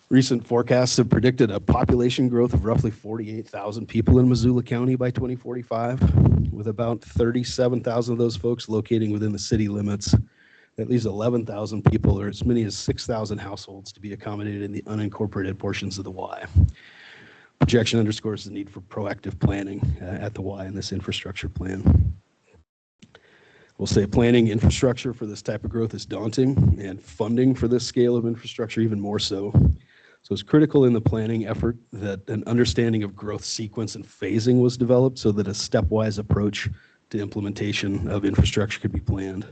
Recent forecasts have predicted a population growth of roughly 48,000 people in Missoula County by 2045, with about 37,000 of those folks locating within the city limits. That leaves 11,000 people, or as many as 6,000 households, to be accommodated in the unincorporated portions of the Y. Projection underscores the need for proactive planning at the Y in this infrastructure plan. We'll say planning infrastructure for this type of growth is daunting, and funding for this scale of infrastructure even more so. So it's critical in the planning effort that an understanding of growth sequence and phasing was developed so that a stepwise approach to implementation of infrastructure could be planned.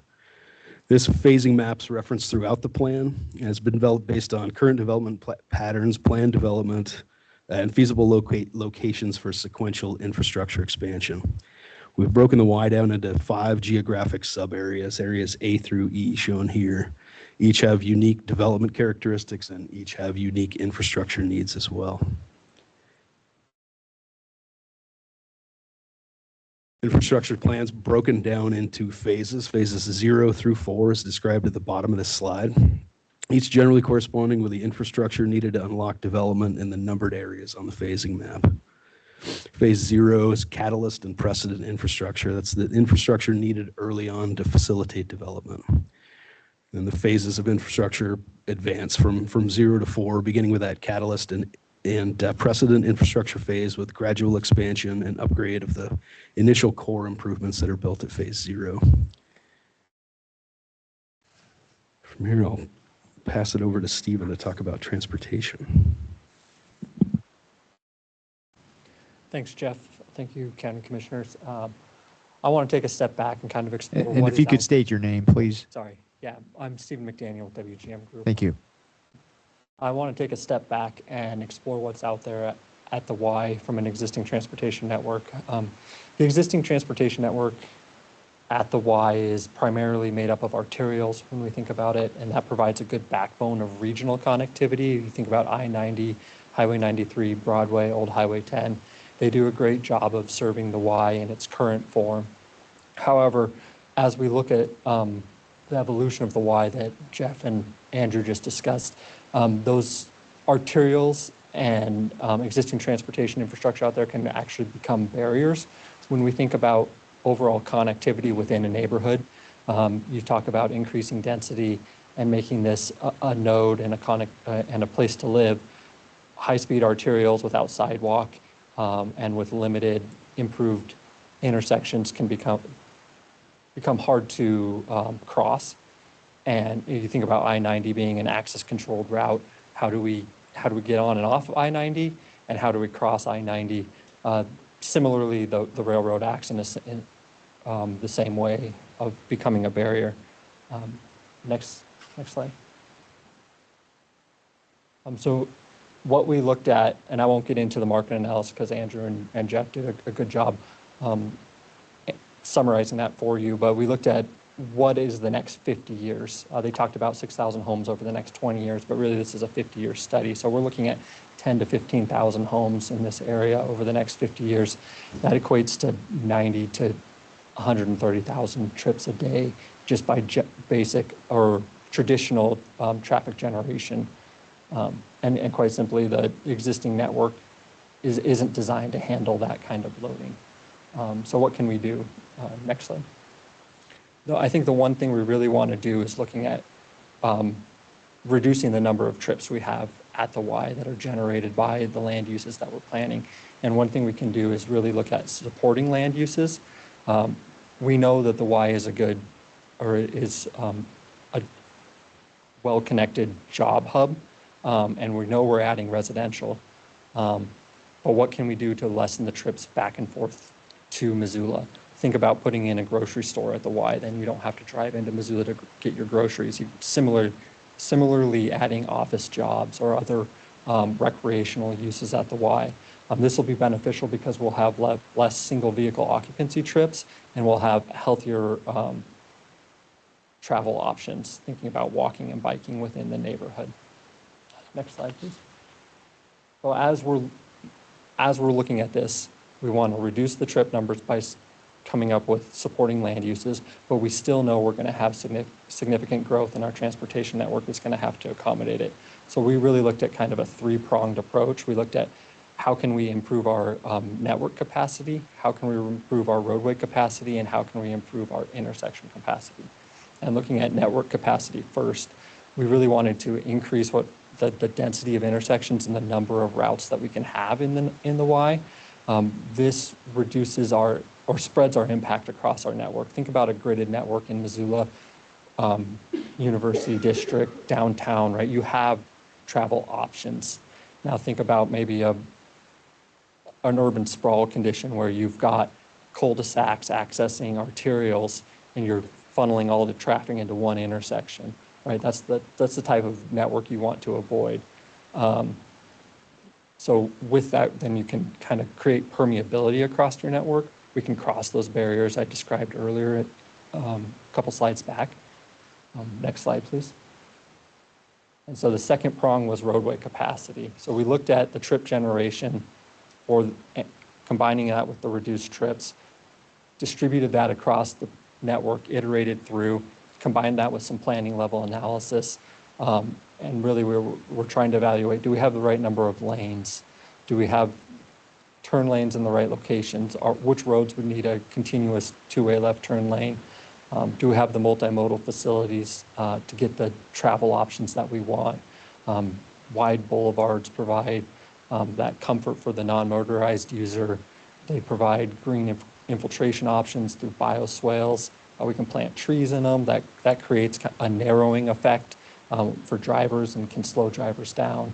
This phasing maps referenced throughout the plan has been developed based on current development patterns, plan development, and feasible locations for sequential infrastructure expansion. We've broken the Y down into 5 geographic sub-areas, areas A through E shown here. Each have unique development characteristics and each have unique infrastructure needs as well. Infrastructure plans broken down into phases. Phases 0 through 4 is described at the bottom of this slide, each generally corresponding with the infrastructure needed to unlock development in the numbered areas on the phasing map. Phase 0 is catalyst and precedent infrastructure. That's the infrastructure needed early on to facilitate development. And the phases of infrastructure advance from 0 to 4, beginning with that catalyst and precedent infrastructure phase with gradual expansion and upgrade of the initial core improvements that are built at phase 0. From here, I'll pass it over to Stephen to talk about transportation.
Thanks, Jeff. Thank you, County Commissioners. I want to take a step back and kind of explore
And if you could state your name, please.
Sorry. Yeah, I'm Stephen McDaniel with WGM Group.
Thank you.
I want to take a step back and explore what's out there at the Y from an existing transportation network. The existing transportation network at the Y is primarily made up of arterials when we think about it, and that provides a good backbone of regional connectivity. You think about I-90, Highway 93, Broadway, Old Highway 10. They do a great job of serving the Y in its current form. However, as we look at the evolution of the Y that Jeff and Andrew just discussed, those arterials and existing transportation infrastructure out there can actually become barriers. When we think about overall connectivity within a neighborhood, you talk about increasing density and making this a node and a place to live. High-speed arterials without sidewalk and with limited improved intersections can become hard to cross. And you think about I-90 being an access-controlled route, how do we get on and off I-90, and how do we cross I-90? Similarly, the railroad acts in the same way of becoming a barrier. Next slide. So what we looked at, and I won't get into the market analysis because Andrew and Jeff did a good job summarizing that for you, but we looked at what is the next 50 years. They talked about 6,000 homes over the next 20 years, but really this is a 50-year study. So we're looking at 10 to 15,000 homes in this area over the next 50 years. That equates to 90 to 130,000 trips a day just by basic or traditional traffic generation. And quite simply, the existing network isn't designed to handle that kind of loading. So what can we do? Next slide. No, I think the one thing we really want to do is looking at reducing the number of trips we have at the Y that are generated by the land uses that we're planning. And one thing we can do is really look at supporting land uses. We know that the Y is a well-connected job hub, and we know we're adding residential. But what can we do to lessen the trips back and forth to Missoula? Think about putting in a grocery store at the Y, then you don't have to drive into Missoula to get your groceries. Similarly, adding office jobs or other recreational uses at the Y. This will be beneficial because we'll have less single vehicle occupancy trips, and we'll have healthier travel options, thinking about walking and biking within the neighborhood. Next slide, please. So as we're looking at this, we want to reduce the trip numbers by coming up with supporting land uses, but we still know we're going to have significant growth, and our transportation network is going to have to accommodate it. So we really looked at kind of a three-pronged approach. We looked at how can we improve our network capacity, how can we improve our roadway capacity, and how can we improve our intersection capacity. And looking at network capacity first, we really wanted to increase the density of intersections and the number of routes that we can have in the Y. This reduces or spreads our impact across our network. Think about a gridded network in Missoula, University District, downtown, right? You have travel options. Now think about maybe an urban sprawl condition where you've got cul-de-sacs accessing arterials and you're funneling all the traffic into one intersection, right? That's the type of network you want to avoid. So with that, then you can kind of create permeability across your network. We can cross those barriers I described earlier a couple slides back. Next slide, please. And so the second prong was roadway capacity. So we looked at the trip generation, or combining that with the reduced trips, distributed that across the network, iterated through, combined that with some planning level analysis. And really we're trying to evaluate, do we have the right number of lanes? Do we have turn lanes in the right locations? Which roads would need a continuous two-way left turn lane? Do we have the multimodal facilities to get the travel options that we want? Wide boulevards provide that comfort for the non-motorized user. They provide green infiltration options through bioswales. We can plant trees in them. That creates a narrowing effect for drivers and can slow drivers down.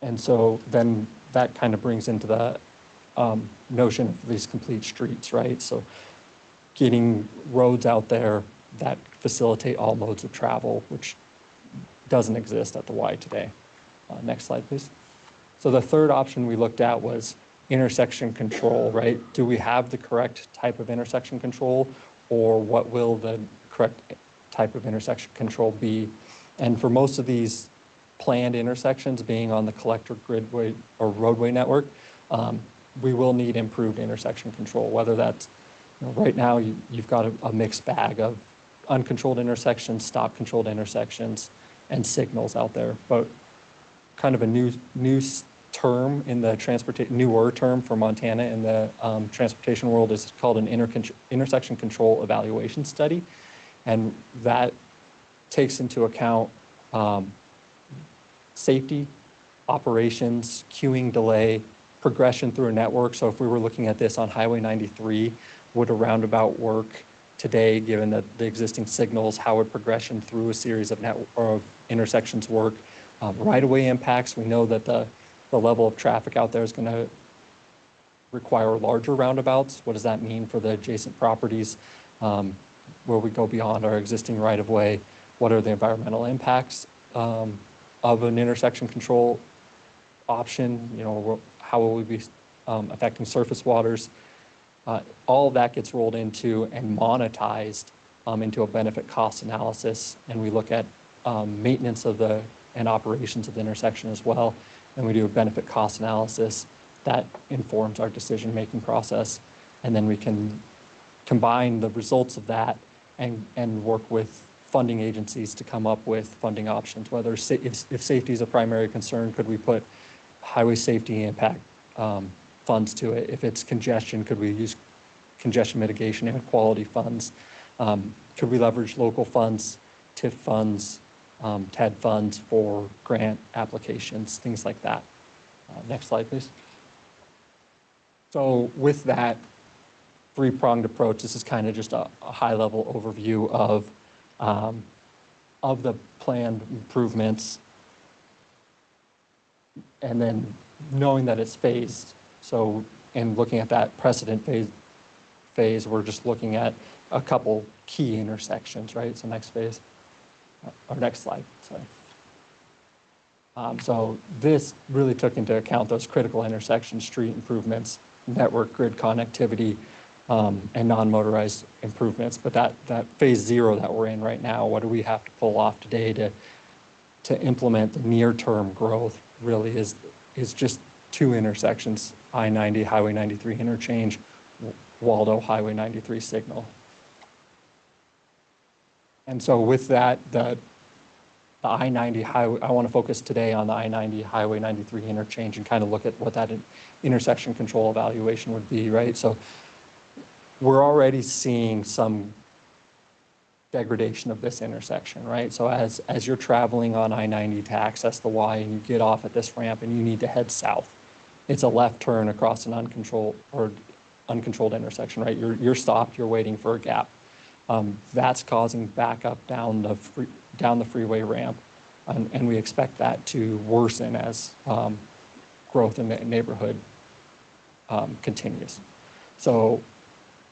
And so then that kind of brings into the notion of these complete streets, right? So getting roads out there that facilitate all modes of travel, which doesn't exist at the Y today. Next slide, please. So the third option we looked at was intersection control, right? Do we have the correct type of intersection control, or what will the correct type of intersection control be? And for most of these planned intersections being on the collector gridway or roadway network, we will need improved intersection control, whether that's, right now you've got a mixed bag of uncontrolled intersections, stop controlled intersections, and signals out there. But kind of a new term in the newer term for Montana in the transportation world is called an intersection control evaluation study. And that takes into account safety, operations, queuing delay, progression through a network. So if we were looking at this on Highway 93, would a roundabout work today, given that the existing signals? How would progression through a series of intersections work? Right-of-way impacts, we know that the level of traffic out there is going to require larger roundabouts. What does that mean for the adjacent properties where we go beyond our existing right-of-way? What are the environmental impacts of an intersection control option? How will we be affecting surface waters? All of that gets rolled into and monetized into a benefit cost analysis. And we look at maintenance of and operations of the intersection as well. And we do a benefit cost analysis that informs our decision-making process. And then we can combine the results of that and work with funding agencies to come up with funding options, whether if safety is a primary concern, could we put highway safety impact funds to it? If it's congestion, could we use congestion mitigation and quality funds? Could we leverage local funds, TIF funds, TED funds for grant applications, things like that? Next slide, please. So with that three-pronged approach, this is kind of just a high-level overview of the planned improvements, and then knowing that it's phased. So in looking at that precedent phase, we're just looking at a couple key intersections, right? So next phase, or next slide, sorry. So this really took into account those critical intersection street improvements, network grid connectivity, and non-motorized improvements. But that phase 0 that we're in right now, what do we have to pull off today to implement the near-term growth really is just two intersections, I-90, Highway 93 interchange, Waldo Highway 93 signal. And so with that, the I-90 highway, I want to focus today on the I-90 Highway 93 interchange and kind of look at what that intersection control evaluation would be, right? So we're already seeing some degradation of this intersection, right? So as you're traveling on I-90 to access the Y and you get off at this ramp and you need to head south, it's a left turn across an uncontrolled intersection, right? You're stopped, you're waiting for a gap. That's causing backup down the freeway ramp, and we expect that to worsen as growth in the neighborhood continues. So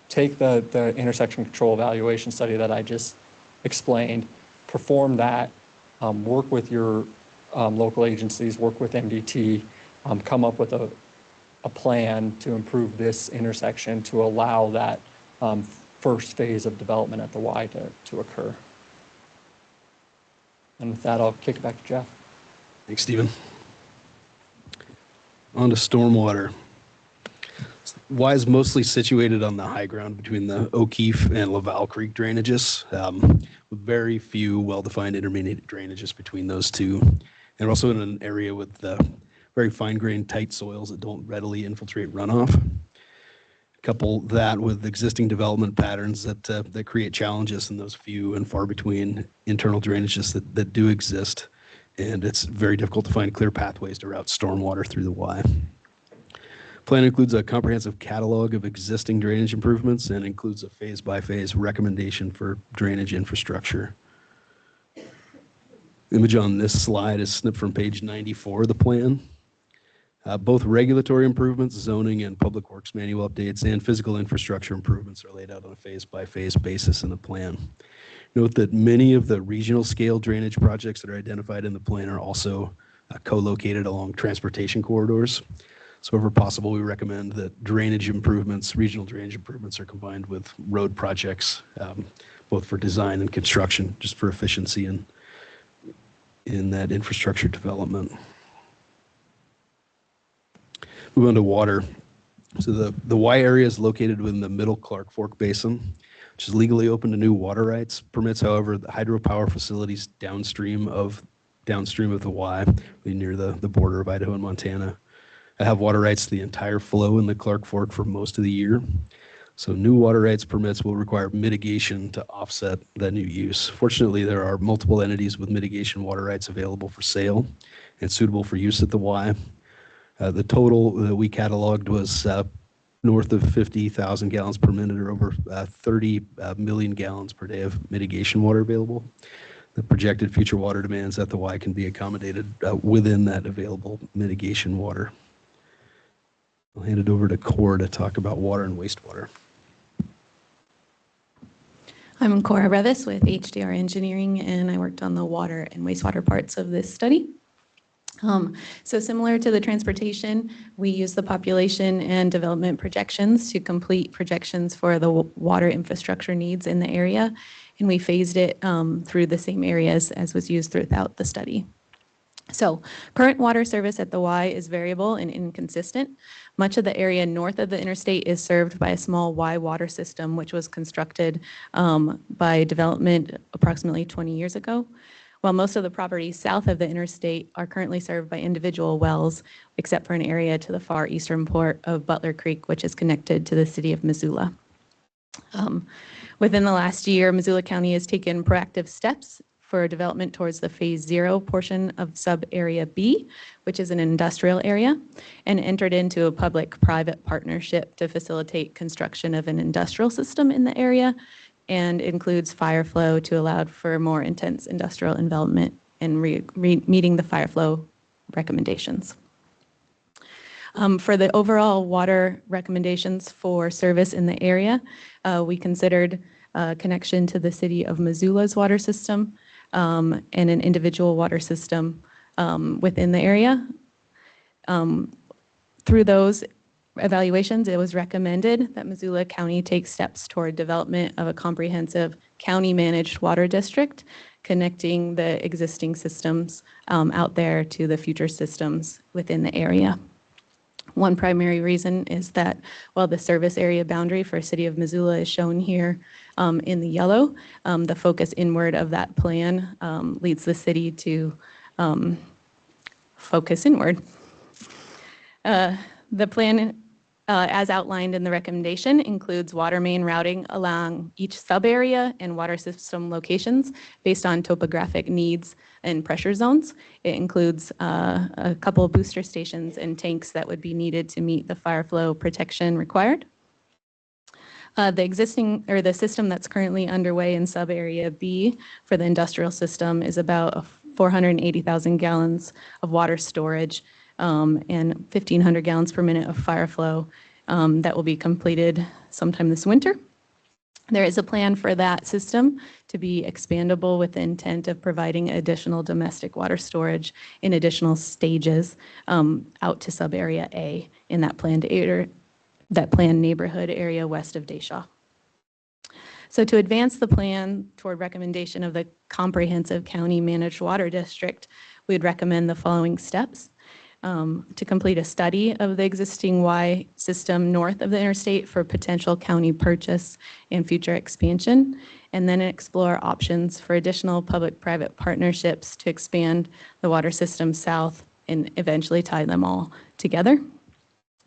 take the intersection control evaluation study that I just explained, perform that, work with your local agencies, work with MDT, come up with a plan to improve this intersection to allow that first phase of development at the Y to occur. And with that, I'll kick it back to Jeff.
Thanks, Stephen. On to stormwater. Y is mostly situated on the high ground between the O'Keefe and Laval Creek drainages, with very few well-defined intermediate drainages between those two. And we're also in an area with very fine-grained, tight soils that don't readily infiltrate runoff. Couple that with existing development patterns that create challenges in those few and far between internal drainages that do exist. And it's very difficult to find clear pathways to route stormwater through the Y. Plan includes a comprehensive catalog of existing drainage improvements and includes a phase-by-phase recommendation for drainage infrastructure. Image on this slide is snipped from page 94 of the plan. Both regulatory improvements, zoning and public works manual updates, and physical infrastructure improvements are laid out on a phase-by-phase basis in the plan. Note that many of the regional scale drainage projects that are identified in the plan are also co-located along transportation corridors. So wherever possible, we recommend that drainage improvements, regional drainage improvements, are combined with road projects, both for design and construction, just for efficiency in that infrastructure development. Move on to water. So the Y area is located within the Middle Clark Fork Basin, which is legally open to new water rights. Permits, however, the hydropower facilities downstream of the Y, near the border of Idaho and Montana, have water rights to the entire flow in the Clark Fork for most of the year. So new water rights permits will require mitigation to offset that new use. Fortunately, there are multiple entities with mitigation water rights available for sale and suitable for use at the Y. The total that we cataloged was north of 50,000 gallons per minute, or over 30 million gallons per day of mitigation water available. The projected future water demands at the Y can be accommodated within that available mitigation water. I'll hand it over to Cora to talk about water and wastewater.
I'm Cora Revis with HDR Engineering, and I worked on the water and wastewater parts of this study. So similar to the transportation, we use the population and development projections to complete projections for the water infrastructure needs in the area, and we phased it through the same areas as was used throughout the study. So current water service at the Y is variable and inconsistent. Much of the area north of the interstate is served by a small Y water system, which was constructed by development approximately 20 years ago, while most of the properties south of the interstate are currently served by individual wells, except for an area to the far eastern port of Butler Creek, which is connected to the city of Missoula. Within the last year, Missoula County has taken proactive steps for development towards the Phase 0 portion of Sub-Area B, which is an industrial area, and entered into a public-private partnership to facilitate construction of an industrial system in the area, and includes fire flow to allow for more intense industrial development and meeting the fire flow recommendations. For the overall water recommendations for service in the area, we considered connection to the city of Missoula's water system and an individual water system within the area. Through those evaluations, it was recommended that Missoula County take steps toward development of a comprehensive county-managed water district, connecting the existing systems out there to the future systems within the area. One primary reason is that while the service area boundary for City of Missoula is shown here in the yellow, the focus inward of that plan leads the city to focus inward. The plan, as outlined in the recommendation, includes water main routing along each sub-area and water system locations based on topographic needs and pressure zones. It includes a couple of booster stations and tanks that would be needed to meet the fire flow protection required. The system that's currently underway in sub-area B for the industrial system is about 480,000 gallons of water storage and 1,500 gallons per minute of fire flow that will be completed sometime this winter. There is a plan for that system to be expandable with the intent of providing additional domestic water storage in additional stages out to sub-area A in that planned neighborhood area west of Deshaw. So to advance the plan toward recommendation of the comprehensive county managed water district, we'd recommend the following steps. To complete a study of the existing Y system north of the interstate for potential county purchase and future expansion, and then explore options for additional public-private partnerships to expand the water system south and eventually tie them all together.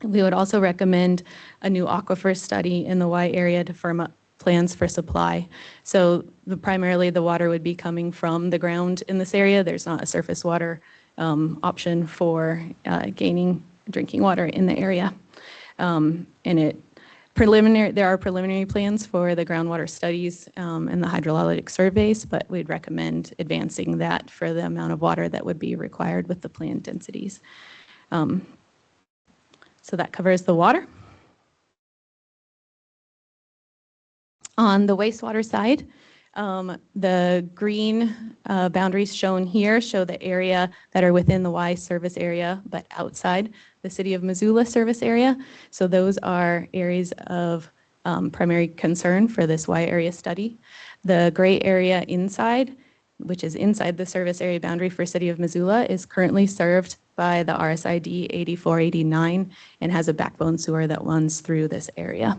We would also recommend a new aquifer study in the Y area to firm up plans for supply. So primarily the water would be coming from the ground in this area. There's not a surface water option for gaining drinking water in the area. And there are preliminary plans for the groundwater studies and the hydrologic surveys, but we'd recommend advancing that for the amount of water that would be required with the planned densities. So that covers the water. On the wastewater side, the green boundaries shown here show the area that are within the Y service area, but outside the City of Missoula service area. So those are areas of primary concern for this Y area study. The gray area inside, which is inside the service area boundary for City of Missoula, is currently served by the RSID 8489 and has a backbone sewer that runs through this area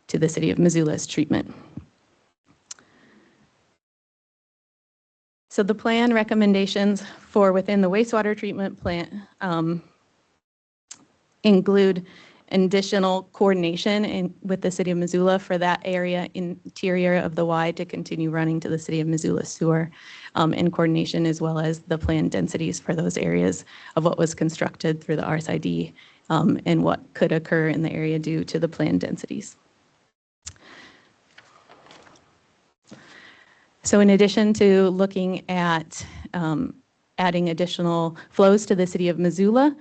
to the City of Missoula's treatment. So the plan recommendations for within the wastewater treatment plant include additional coordination with the City of Missoula for that area interior of the Y to continue running to the City of Missoula sewer in coordination, as well as the planned densities for those areas of what was constructed through the RSID and what could occur in the area due to the planned densities. So in addition to looking at adding additional flows to the City of Missoula,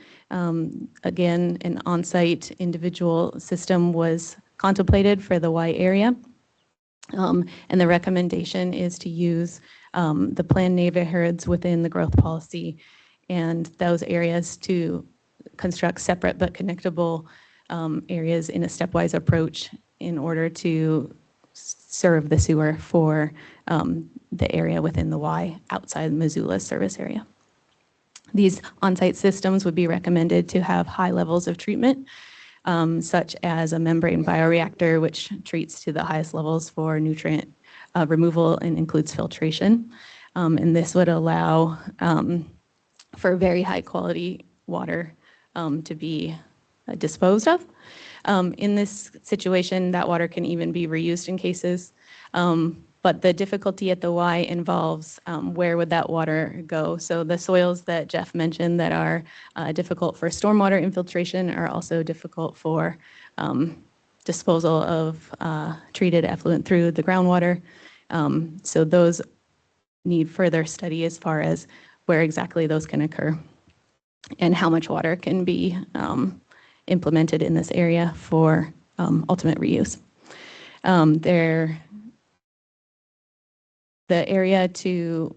again, an on-site individual system was contemplated for the Y area. And the recommendation is to use the planned neighborhoods within the growth policy and those areas to construct separate but connectable areas in a stepwise approach in order to serve the sewer for the area within the Y outside Missoula's service area. These on-site systems would be recommended to have high levels of treatment, such as a membrane bioreactor, which treats to the highest levels for nutrient removal and includes filtration. And this would allow for very high quality water to be disposed of. In this situation, that water can even be reused in cases. But the difficulty at the Y involves where would that water go. So the soils that Jeff mentioned that are difficult for stormwater infiltration are also difficult for disposal of treated effluent through the groundwater. So those need further study as far as where exactly those can occur and how much water can be implemented in this area for ultimate reuse. The area to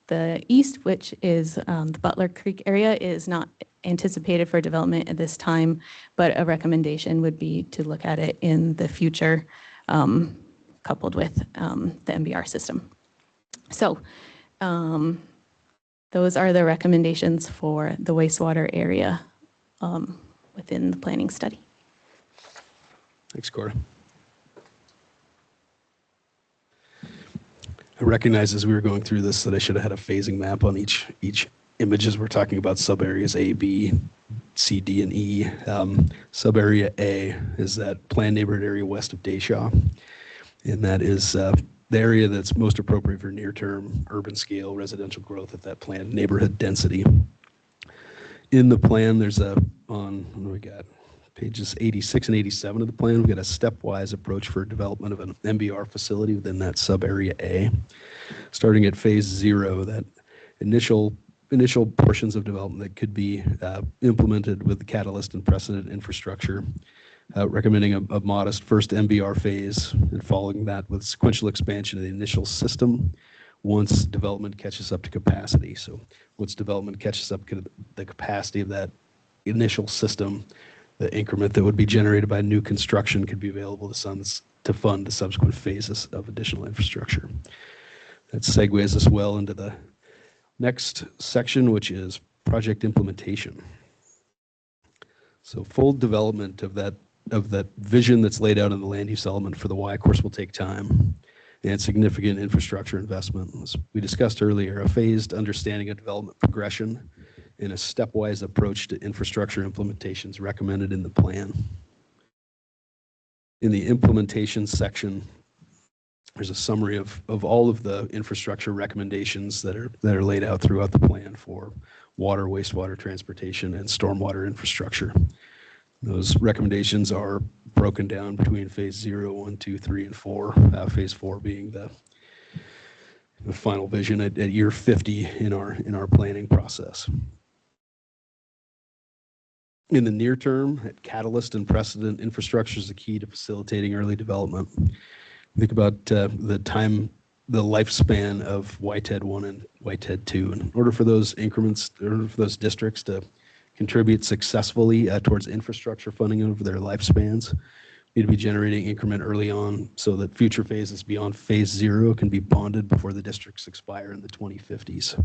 the east, which is the Butler Creek area, is not anticipated for development at this time, but a recommendation would be to look at it in the future, coupled with the MBR system. So those are the recommendations for the wastewater area within the planning study.
Thanks, Cora. I recognize as we were going through this that I should have had a phasing map on each image as we're talking about sub-areas A, B, C, D, and E. Sub-area A is that planned neighborhood area west of Deshaw, and that is the area that's most appropriate for near-term urban scale residential growth at that planned neighborhood density. In the plan, there's on, what do we got? Pages 86 and 87 of the plan, we've got a stepwise approach for development of an MBR facility within that sub-area A. Starting at phase 0, that initial portions of development that could be implemented with the catalyst and precedent infrastructure recommending a modest first MBR phase and following that with sequential expansion of the initial system once development catches up to capacity. So once development catches up to the capacity of that initial system, the increment that would be generated by new construction could be available to fund the subsequent phases of additional infrastructure. That segues us well into the next section, which is project implementation. So full development of that vision that's laid out in the land use element for the Y, of course, will take time and significant infrastructure investment. As we discussed earlier, a phased understanding of development progression and a stepwise approach to infrastructure implementations recommended in the plan. In the implementation section, there's a summary of all of the infrastructure recommendations that are laid out throughout the plan for water, wastewater, transportation, and stormwater infrastructure. Those recommendations are broken down between phase 0, 1, 2, 3, and 4. Phase 4 being the final vision at year 50 in our planning process. In the near term, catalyst and precedent infrastructure is the key to facilitating early development. Think about the lifespan of YTED 1 and YTED 2. In order for those increments, or for those districts to contribute successfully towards infrastructure funding over their lifespans, need to be generating increment early on so that future phases beyond phase 0 can be bonded before the districts expire in the 2050s.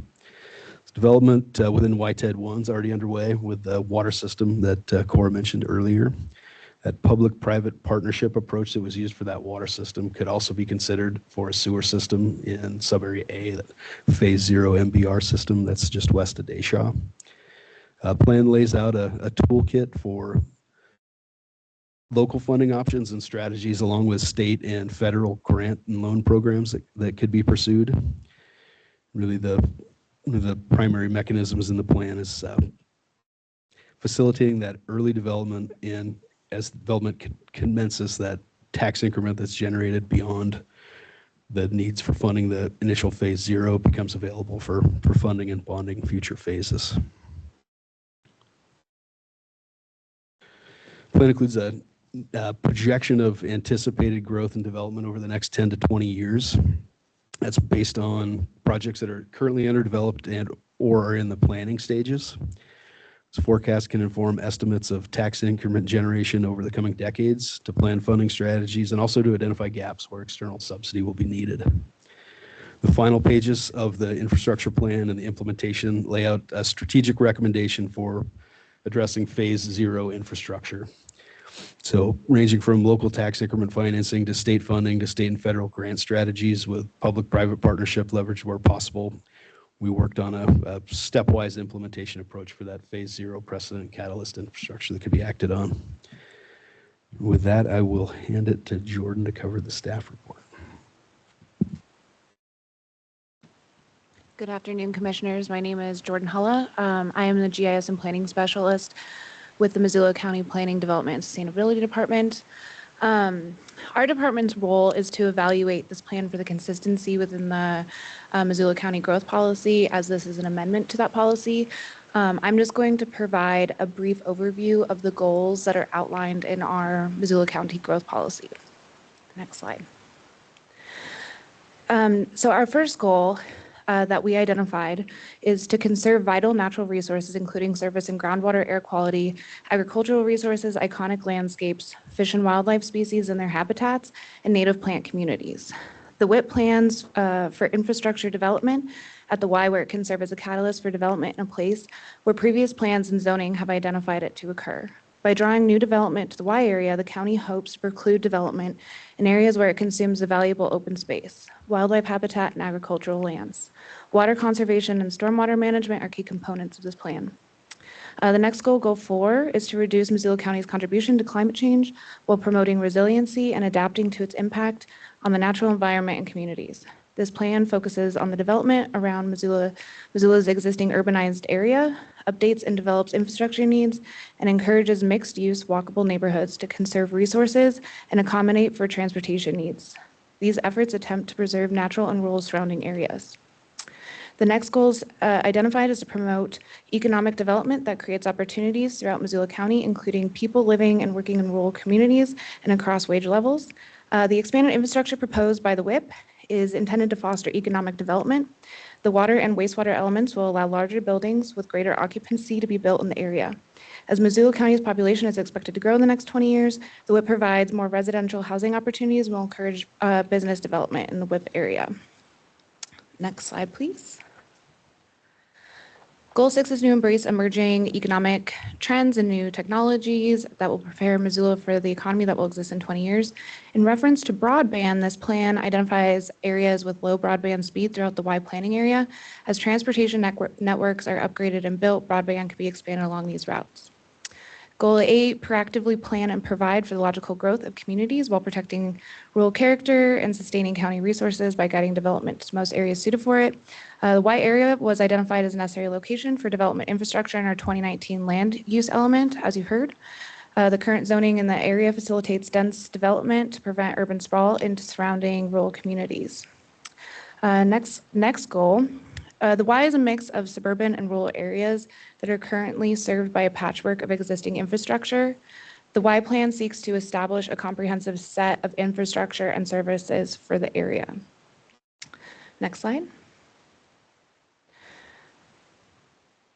Development within YTED 1 is already underway with the water system that Cora mentioned earlier. That public-private partnership approach that was used for that water system could also be considered for a sewer system in sub-area A, that phase 0 MBR system that's just west of Deschamps. Plan lays out a toolkit for local funding options and strategies along with state and federal grant and loan programs that could be pursued. Really one of the primary mechanisms in the plan is facilitating that early development, and as development commences, that tax increment that's generated beyond the needs for funding the initial phase 0 becomes available for funding and bonding future phases. The plan includes a projection of anticipated growth and development over the next 10 to 20 years. That's based on projects that are currently underdeveloped and or are in the planning stages. This forecast can inform estimates of tax increment generation over the coming decades to plan funding strategies and also to identify gaps where external subsidy will be needed. The final pages of the infrastructure plan and the implementation lay out a strategic recommendation for addressing phase 0 infrastructure. So ranging from local tax increment financing to state funding to state and federal grant strategies with public-private partnership leverage where possible. We worked on a stepwise implementation approach for that phase 0 precedent catalyst infrastructure that could be acted on. With that, I will hand it to Jordan to cover the staff report.
Good afternoon, Commissioners. My name is Jordan Hulla. I am the GIS and Planning Specialist with the Missoula County Planning, Development, and Sustainability Department. Our department's role is to evaluate this plan for the consistency within the Missoula County Growth Policy, as this is an amendment to that policy. I'm just going to provide a brief overview of the goals that are outlined in our Missoula County Growth Policy. Next slide. So our first goal that we identified is to conserve vital natural resources, including surface and groundwater air quality, agricultural resources, iconic landscapes, fish and wildlife species and their habitats, and native plant communities. The WIP plans for infrastructure development at the Y, where it can serve as a catalyst for development in a place where previous plans and zoning have identified it to occur. By drawing new development to the Y area, the county hopes to preclude development in areas where it consumes the valuable open space, wildlife habitat, and agricultural lands. Water conservation and stormwater management are key components of this plan. The next goal, goal 4, is to reduce Missoula County's contribution to climate change while promoting resiliency and adapting to its impact on the natural environment and communities. This plan focuses on the development around Missoula's existing urbanized area, updates and develops infrastructure needs, and encourages mixed-use walkable neighborhoods to conserve resources and accommodate for transportation needs. These efforts attempt to preserve natural and rural surrounding areas. The next goals identified is to promote economic development that creates opportunities throughout Missoula County, including people living and working in rural communities and across wage levels. The expanded infrastructure proposed by the WIP is intended to foster economic development. The water and wastewater elements will allow larger buildings with greater occupancy to be built in the area. As Missoula County's population is expected to grow in the next 20 years, the WIP provides more residential housing opportunities and will encourage business development in the WIP area. Next slide, please. Goal 6 is to embrace emerging economic trends and new technologies that will prepare Missoula for the economy that will exist in 20 years. In reference to broadband, this plan identifies areas with low broadband speed throughout the Y planning area. As transportation networks are upgraded and built, broadband can be expanded along these routes. Goal 8, proactively plan and provide for the logical growth of communities while protecting rural character and sustaining county resources by guiding development to most areas suited for it. The Y area was identified as a necessary location for development infrastructure in our 2019 land use element, as you heard. The current zoning in the area facilitates dense development to prevent urban sprawl into surrounding rural communities. Next goal. The Y is a mix of suburban and rural areas that are currently served by a patchwork of existing infrastructure. The Y plan seeks to establish a comprehensive set of infrastructure and services for the area. Next slide.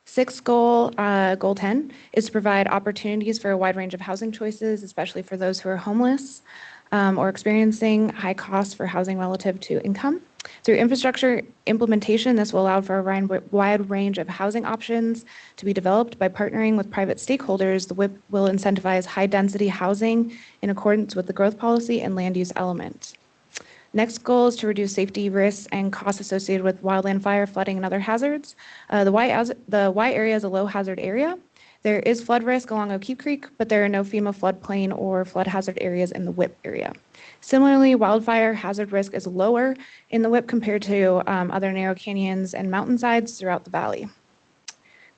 Sixth goal, goal 10, is to provide opportunities for a wide range of housing choices, especially for those who are homeless or experiencing high costs for housing relative to income. Through infrastructure implementation, this will allow for a wide range of housing options to be developed. By partnering with private stakeholders, the WIP will incentivize high-density housing in accordance with the growth policy and land use element. Next goal is to reduce safety risks and costs associated with wildland fire, flooding, and other hazards. The Y area is a low-hazard area. There is flood risk along O'Keefe Creek, but there are no FEMA floodplain or flood hazard areas in the WIP area. Similarly, wildfire hazard risk is lower in the WIP compared to other narrow canyons and mountainsides throughout the valley.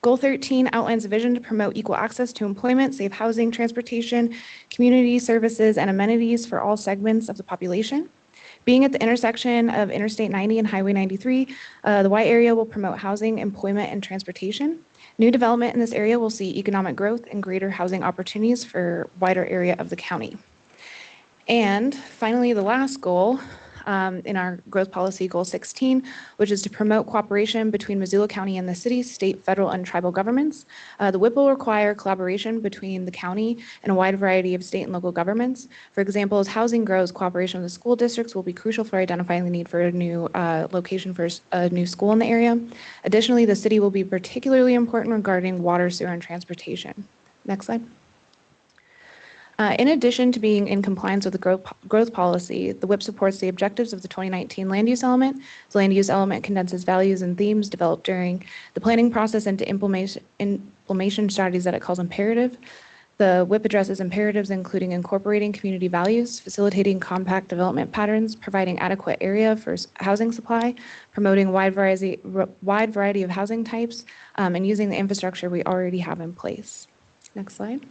Goal 13 outlines a vision to promote equal access to employment, safe housing, transportation, community services, and amenities for all segments of the population. Being at the intersection of Interstate 90 and Highway 93, the Y area will promote housing, employment, and transportation. New development in this area will see economic growth and greater housing opportunities for a wider area of the county. And finally, the last goal in our growth policy, goal 16, which is to promote cooperation between Missoula County and the city, state, federal, and tribal governments. The WIP will require collaboration between the county and a wide variety of state and local governments. For example, as housing grows, cooperation with the school districts will be crucial for identifying the need for a new location for a new school in the area. Additionally, the city will be particularly important regarding water, sewer, and transportation. Next slide. In addition to being in compliance with the growth policy, the WIP supports the objectives of the 2019 land use element. The land use element condenses values and themes developed during the planning process into implementation strategies that it calls imperative. The WIP addresses imperatives including incorporating community values, facilitating compact development patterns, providing adequate area for housing supply, promoting wide variety of housing types, and using the infrastructure we already have in place. Next slide.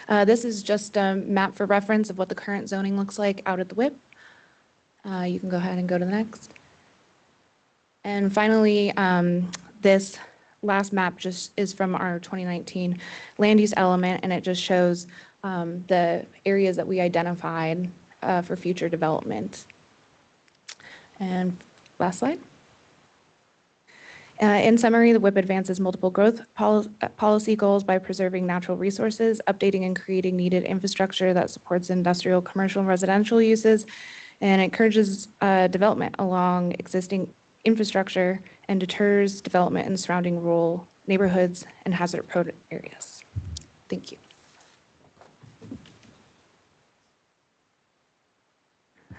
This is just a map for reference of what the current zoning looks like out at the WIP. You can go ahead and go to the next. And finally, this last map just is from our 2019 land use element, and it just shows the areas that we identified for future development. And last slide. In summary, the WIP advances multiple growth policy goals by preserving natural resources, updating and creating needed infrastructure that supports industrial, commercial, and residential uses, and encourages development along existing infrastructure and deters development in surrounding rural neighborhoods and hazard-prone areas. Thank you.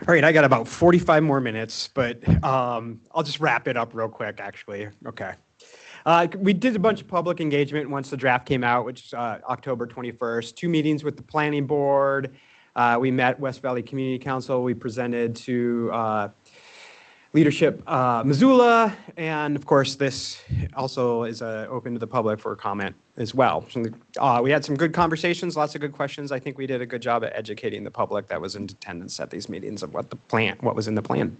All right, I got about 45 more minutes, but I'll just wrap it up real quick, actually. Okay. We did a bunch of public engagement once the draft came out, which is October 21st. 2 meetings with the planning board. We met West Valley Community Council. We presented to leadership Missoula, and of course this also is open to the public for comment as well. We had some good conversations, lots of good questions. I think we did a good job at educating the public that was in attendance at these meetings of what was in the plan.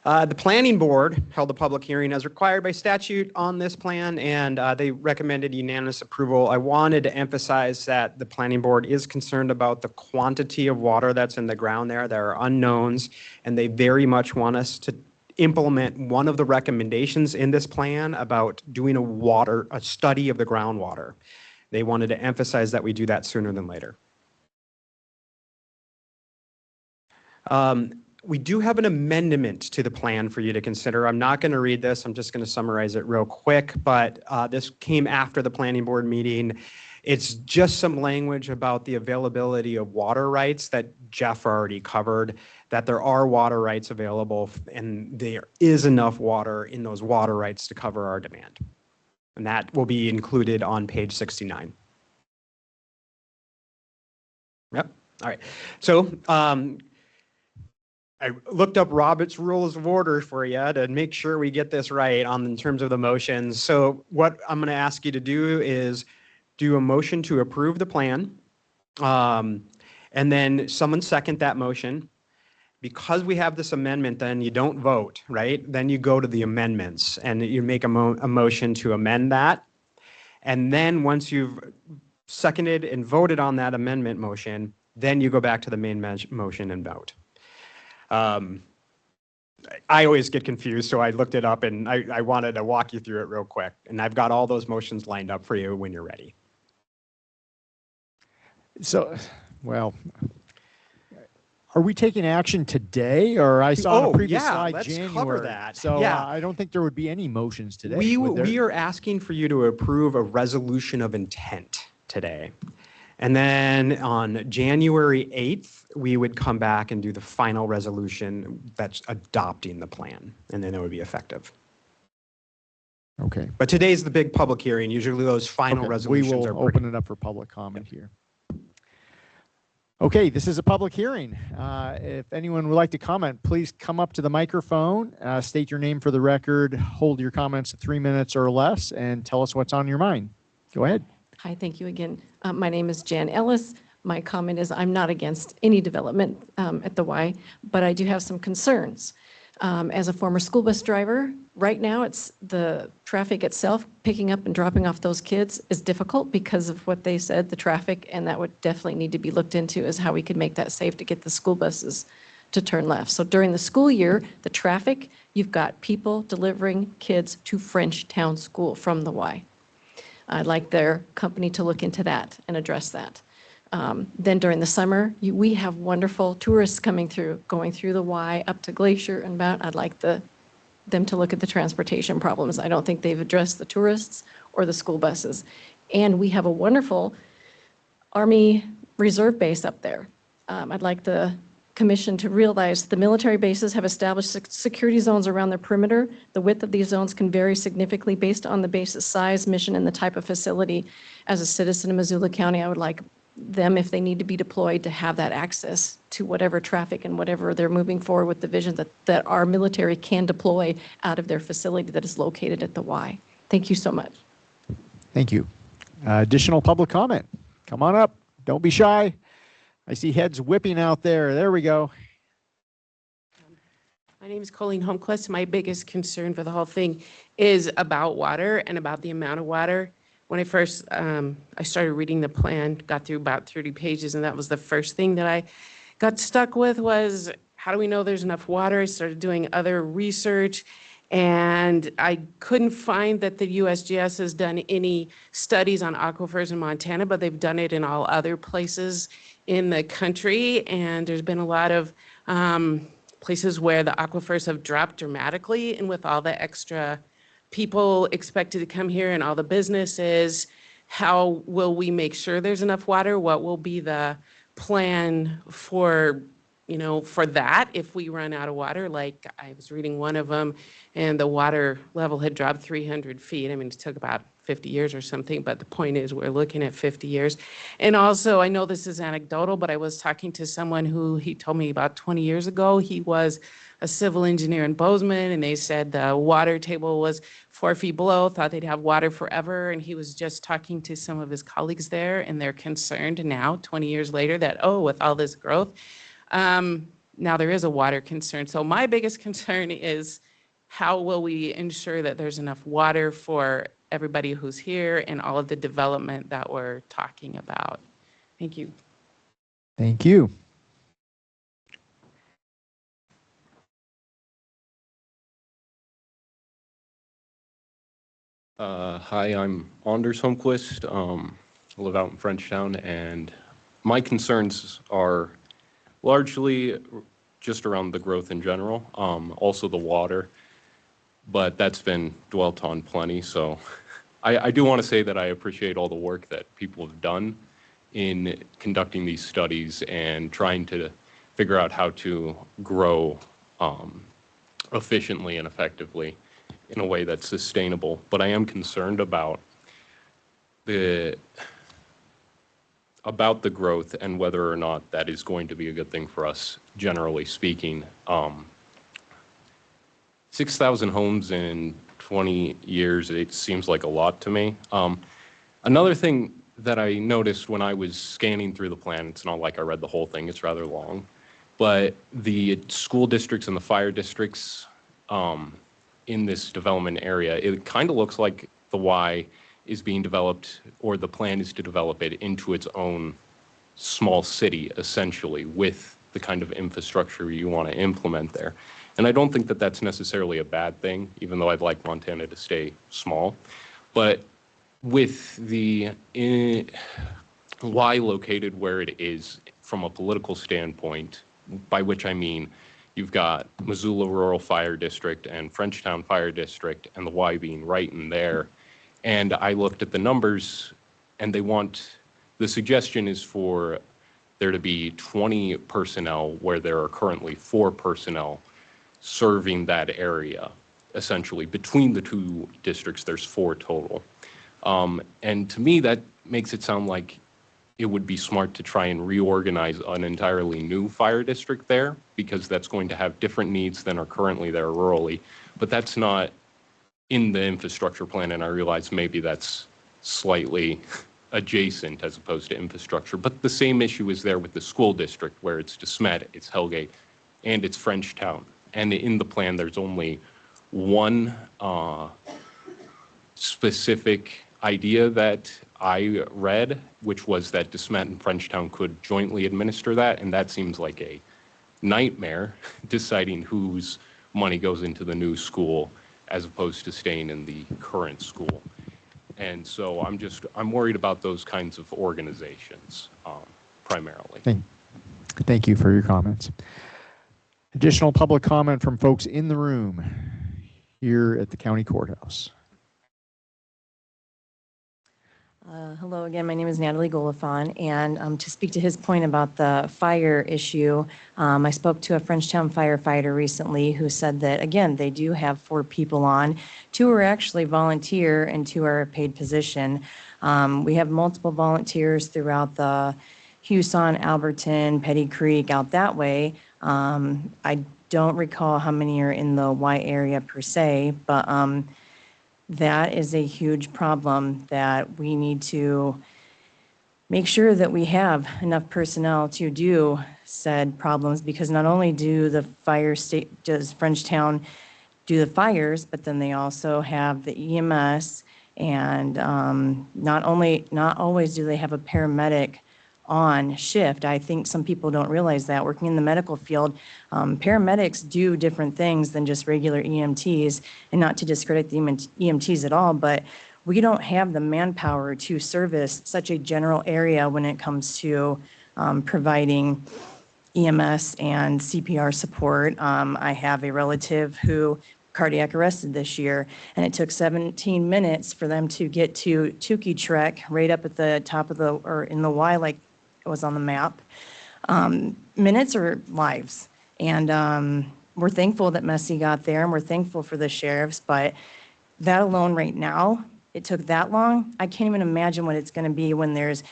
The planning board held a public hearing as required by statute on this plan, and they recommended unanimous approval. I wanted to emphasize that the planning board is concerned about the quantity of water that's in the ground there. There are unknowns, and they very much want us to implement one of the recommendations in this plan about doing a study of the groundwater. They wanted to emphasize that we do that sooner than later. We do have an amendment to the plan for you to consider. I'm not going to read this. I'm just going to summarize it real quick, but this came after the planning board meeting. It's just some language about the availability of water rights that Jeff already covered, that there are water rights available and there is enough water in those water rights to cover our demand. And that will be included on page 69. Yep. All right. So I looked up Robert's Rules of Order for you to make sure we get this right in terms of the motions. So what I'm going to ask you to do is do a motion to approve the plan, and then someone second that motion. Because we have this amendment, then you don't vote, right? Then you go to the amendments and you make a motion to amend that. And then once you've seconded and voted on that amendment motion, then you go back to the main motion and vote. I always get confused, so I looked it up and I wanted to walk you through it real quick. And I've got all those motions lined up for you when you're ready.
So, well, are we taking action today, or I saw on a previous slide
let's
January?
cover that.
So
Yeah.
I don't think there would be any motions today.
We are asking for you to approve a resolution of intent today. And then on January 8th, we would come back and do the final resolution that's adopting the plan, and then it would be effective.
Okay.
But today's the big public hearing. Usually those final
Okay,
resolutions
we
are
will open it up for public comment here. Okay, this is a public hearing. If anyone would like to comment, please come up to the microphone, state your name for the record, hold your comments to 3 minutes or less, and tell us what's on your mind. Go ahead.
Hi, thank you again. My name is Jan Ellis. My comment is I'm not against any development at the Y, but I do have some concerns. As a former school bus driver, right now it's the traffic itself, picking up and dropping off those kids is difficult because of what they said, the traffic, and that would definitely need to be looked into as how we could make that safe to get the school buses to turn left. So during the school year, the traffic, you've got people delivering kids to Frenchtown School from the Y. I'd like their company to look into that and address that. Then during the summer, we have wonderful tourists coming through, going through the Y up to Glacier and Mount. I'd like them to look at the transportation problems. I don't think they've addressed the tourists or the school buses. And we have a wonderful Army Reserve base up there. I'd like the Commission to realize the military bases have established security zones around their perimeter. The width of these zones can vary significantly based on the base's size, mission, and the type of facility. As a citizen of Missoula County, I would like them, if they need to be deployed, to have that access to whatever traffic and whatever they're moving forward with the vision that our military can deploy out of their facility that is located at the Y. Thank you so much.
Thank you. Additional public comment. Come on up. Don't be shy. I see heads whipping out there. There we go.
My name is Colleen Holmquist. My biggest concern for the whole thing is about water and about the amount of water. When I first, I started reading the plan, got through about 30 pages, and that was the first thing that I got stuck with was, how do we know there's enough water? I started doing other research, and I couldn't find that the USGS has done any studies on aquifers in Montana, but they've done it in all other places in the country, and there's been a lot of places where the aquifers have dropped dramatically, and with all the extra people expected to come here and all the businesses, how will we make sure there's enough water? What will be the plan for, for that if we run out of water? Like I was reading one of them and the water level had dropped 300 feet. I mean, it took about 50 years or something, but the point is we're looking at 50 years. And also, I know this is anecdotal, but I was talking to someone who he told me about 20 years ago, he was a civil engineer in Bozeman, and they said the water table was 4 feet below, thought they'd have water forever. And he was just talking to some of his colleagues there, and they're concerned now, 20 years later, that, with all this growth, now there is a water concern. So my biggest concern is how will we ensure that there's enough water for everybody who's here and all of the development that we're talking about? Thank you.
Thank you.
Hi, I'm Anders Holmquist. I live out in Frenchtown, and my concerns are largely just around the growth in general, also the water, but that's been dwelt on plenty. So I do want to say that I appreciate all the work that people have done in conducting these studies and trying to figure out how to grow efficiently and effectively in a way that's sustainable. But I am concerned about the growth and whether or not that is going to be a good thing for us, generally speaking. 6,000 homes in 20 years, it seems like a lot to me. Another thing that I noticed when I was scanning through the plan, it's not like I read the whole thing, it's rather long, but the school districts and the fire districts in this development area, it kind of looks like the Y is being developed, or the plan is to develop it into its own small city, essentially, with the kind of infrastructure you want to implement there. And I don't think that that's necessarily a bad thing, even though I'd like Montana to stay small. But with the Y located where it is from a political standpoint, by which I mean you've got Missoula Rural Fire District and Frenchtown Fire District, and the Y being right in there. And I looked at the numbers, and the suggestion is for there to be 20 personnel where there are currently 4 personnel serving that area. Essentially, between the two districts, there's 4 total. And to me, that makes it sound like it would be smart to try and reorganize an entirely new fire district there, because that's going to have different needs than are currently there rurally. But that's not in the infrastructure plan, and I realize maybe that's slightly adjacent as opposed to infrastructure. But the same issue is there with the school district, where it's DeSmet, it's Hellgate, and it's Frenchtown. And in the plan, there's only one specific idea that I read, which was that DeSmet and Frenchtown could jointly administer that, and that seems like a nightmare, deciding whose money goes into the new school as opposed to staying in the current school. And so I'm worried about those kinds of organizations primarily.
Thank you for your comments. Additional public comment from folks in the room here at the county courthouse.
Hello again, my name is Natalie Golifon, and to speak to his point about the fire issue, I spoke to a Frenchtown firefighter recently who said that, again, they do have 4 people on. 2 are actually volunteer and 2 are a paid position. We have multiple volunteers throughout the Huson, Alberton, Petty Creek, out that way. I don't recall how many are in the Y area per se, but that is a huge problem that we need to make sure that we have enough personnel to do said problems, because not only does Frenchtown do the fires, but then they also have the EMS, and not always do they have a paramedic on shift. I think some people don't realize that. Working in the medical field, paramedics do different things than just regular EMTs, and not to discredit the EMTs at all, but we don't have the manpower to service such a general area when it comes to providing EMS and CPR support. I have a relative who cardiac arrested this year, and it took 17 minutes for them to get to Tukey Trek, right up at the top of or in the Y, like it was on the map. Minutes are lives. And we're thankful that Messi got there, and we're thankful for the sheriffs, but that alone right now, it took that long. I can't even imagine what it's going to be when there's